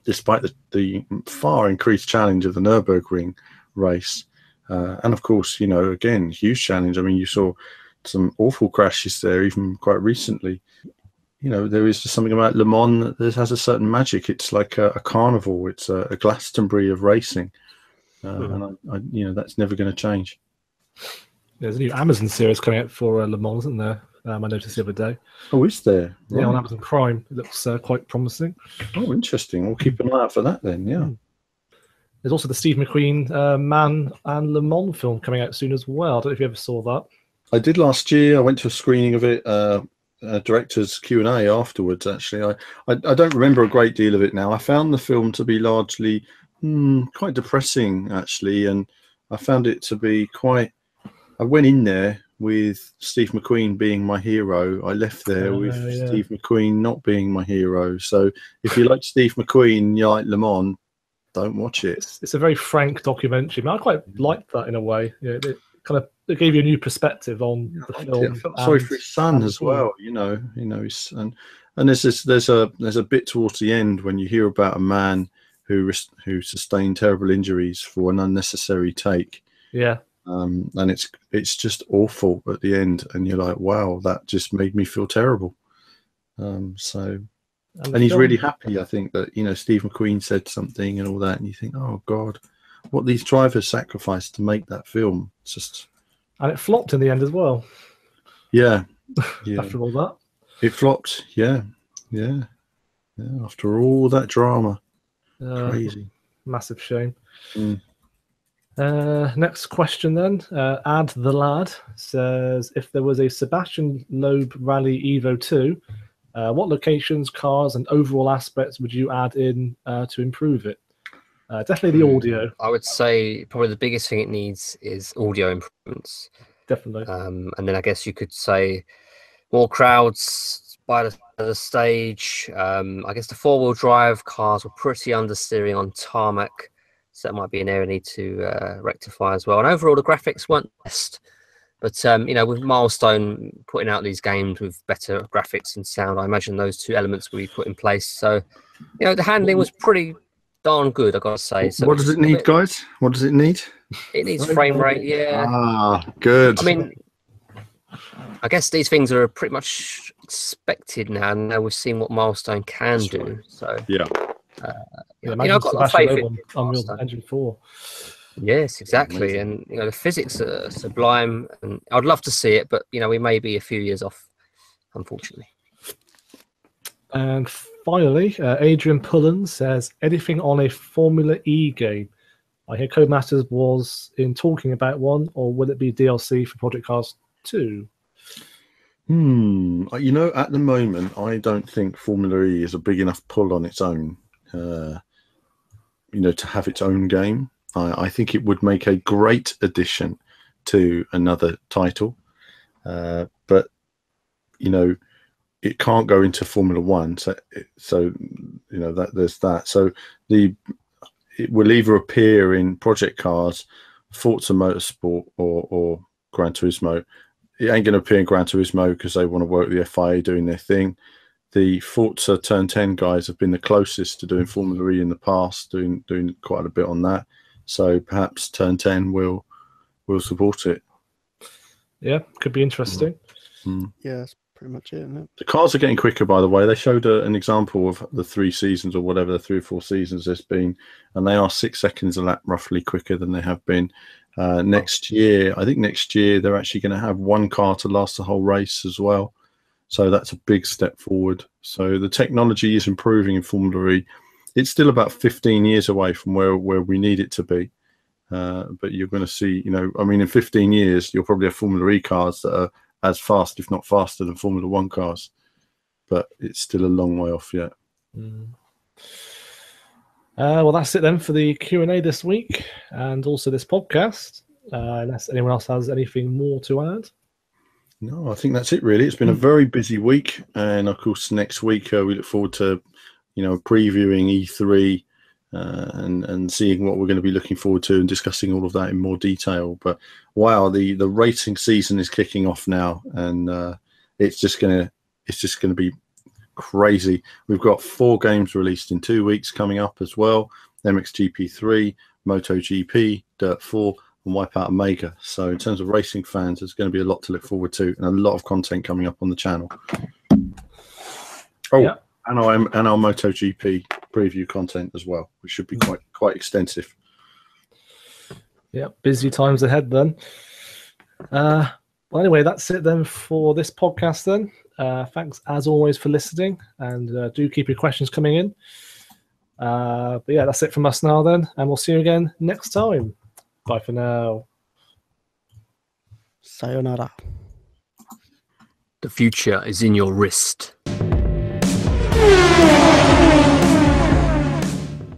despite the far increased challenge of the Nürburgring race, and of course, again, huge challenge. You saw some awful crashes there, even quite recently. There is just something about Le Mans that has a certain magic. It's like a carnival. It's a Glastonbury of racing, and that's never going to change. There's a new Amazon series coming out for Le Mans, isn't there? I noticed the other day. Oh, is there? Yeah, on Amazon Prime. It looks quite promising. Oh, interesting. We'll keep an eye out for that then, yeah. There's also the Steve McQueen Man and Le Mans film coming out soon as well. I don't know if you ever saw that. I did last year. I went to a screening of it, director's Q&A afterwards, actually. I don't remember a great deal of it now. I found the film to be largely quite depressing, actually, and I found it to be quite... I went in there with Steve McQueen being my hero. I left there with Steve McQueen not being my hero. So if you like Steve McQueen and you like Le Mans, don't watch it. It's a very frank documentary. I quite liked that in a way. It gave you a new perspective on the film. I felt sorry for his son as well. And there's a bit towards the end when you hear about a man who sustained terrible injuries for an unnecessary take. Yeah. And it's just awful at the end, and you're like, wow, that just made me feel terrible. And he's really happy, I think, that Steve McQueen said something and all that, and you think, oh God, what these drivers sacrificed to make that film. It's just... And it flopped in the end as well. Yeah. After all that, it flopped. Yeah. After all that drama, crazy, massive shame. Next question then. Ad the Lad says, if there was a Sebastian Loeb Rally Evo 2, what locations, cars, and overall aspects would you add in to improve it? Definitely the audio. I would say probably the biggest thing it needs is audio improvements. Definitely. And then I guess you could say more crowds by the stage. I guess the four-wheel drive cars were pretty understeering on tarmac. So that might be an area I need to rectify as well. And overall, the graphics weren't best. But, with Milestone putting out these games with better graphics and sound, I imagine those two elements will be put in place. So, the handling was pretty darn good, I've got to say. So what does it need, guys? What does it need? It needs frame rate, yeah. Ah, good. I guess these things are pretty much expected now. Now we've seen what Milestone can do. So, yeah. I've got a lot of faith in Unreal Engine 4. Yes, exactly. And the physics are sublime, and I'd love to see it, but we may be a few years off, unfortunately. And finally, Adrian Pullen says, anything on a Formula E game? I hear Codemasters was in talking about one, or will it be DLC for Project Cars 2? At the moment, I don't think Formula E is a big enough pull on its own. To have its own game. I think it would make a great addition to another title, but it can't go into Formula One. So there's that. So it will either appear in project cars, Forza Motorsport, or Gran Turismo. It ain't going to appear in Gran Turismo because they want to work with the FIA doing their thing. The Forza Turn 10 guys have been the closest to doing Formula E in the past, doing quite a bit on that. So perhaps Turn 10 will support it. Yeah, could be interesting. Yeah, that's pretty much it, isn't it? The cars are getting quicker, by the way. They showed an example of the 3 seasons or whatever, the 3 or 4 seasons there's been, and they are 6 seconds a lap roughly quicker than they have been. Next year, I think next year they're actually going to have one car to last the whole race as well. So that's a big step forward. So the technology is improving in Formula E. It's still about 15 years away from where we need it to be. But you're going to see, I mean, in 15 years, you'll probably have Formula E cars that are as fast, if not faster, than Formula 1 cars. But it's still a long way off yet. Well, that's it then for the Q&A this week and also this podcast. Unless anyone else has anything more to add. No, I think that's it, really. It's been a very busy week. And, of course, next week we look forward to, previewing E3 and seeing what we're going to be looking forward to and discussing all of that in more detail. But, wow, the racing season is kicking off now. And it's just going to be crazy. We've got 4 games released in 2 weeks coming up as well. MXGP 3, MotoGP, Dirt 4, and Wipeout Omega. So in terms of racing fans, there's going to be a lot to look forward to and a lot of content coming up on the channel. Oh, yeah. and our MotoGP preview content as well, which should be quite extensive. Yeah, busy times ahead then. Well, anyway, that's it then for this podcast then. Thanks as always for listening, and do keep your questions coming in. But yeah, that's it from us now then, and we'll see you again next time. Bye for now. Sayonara. The future is in your wrist.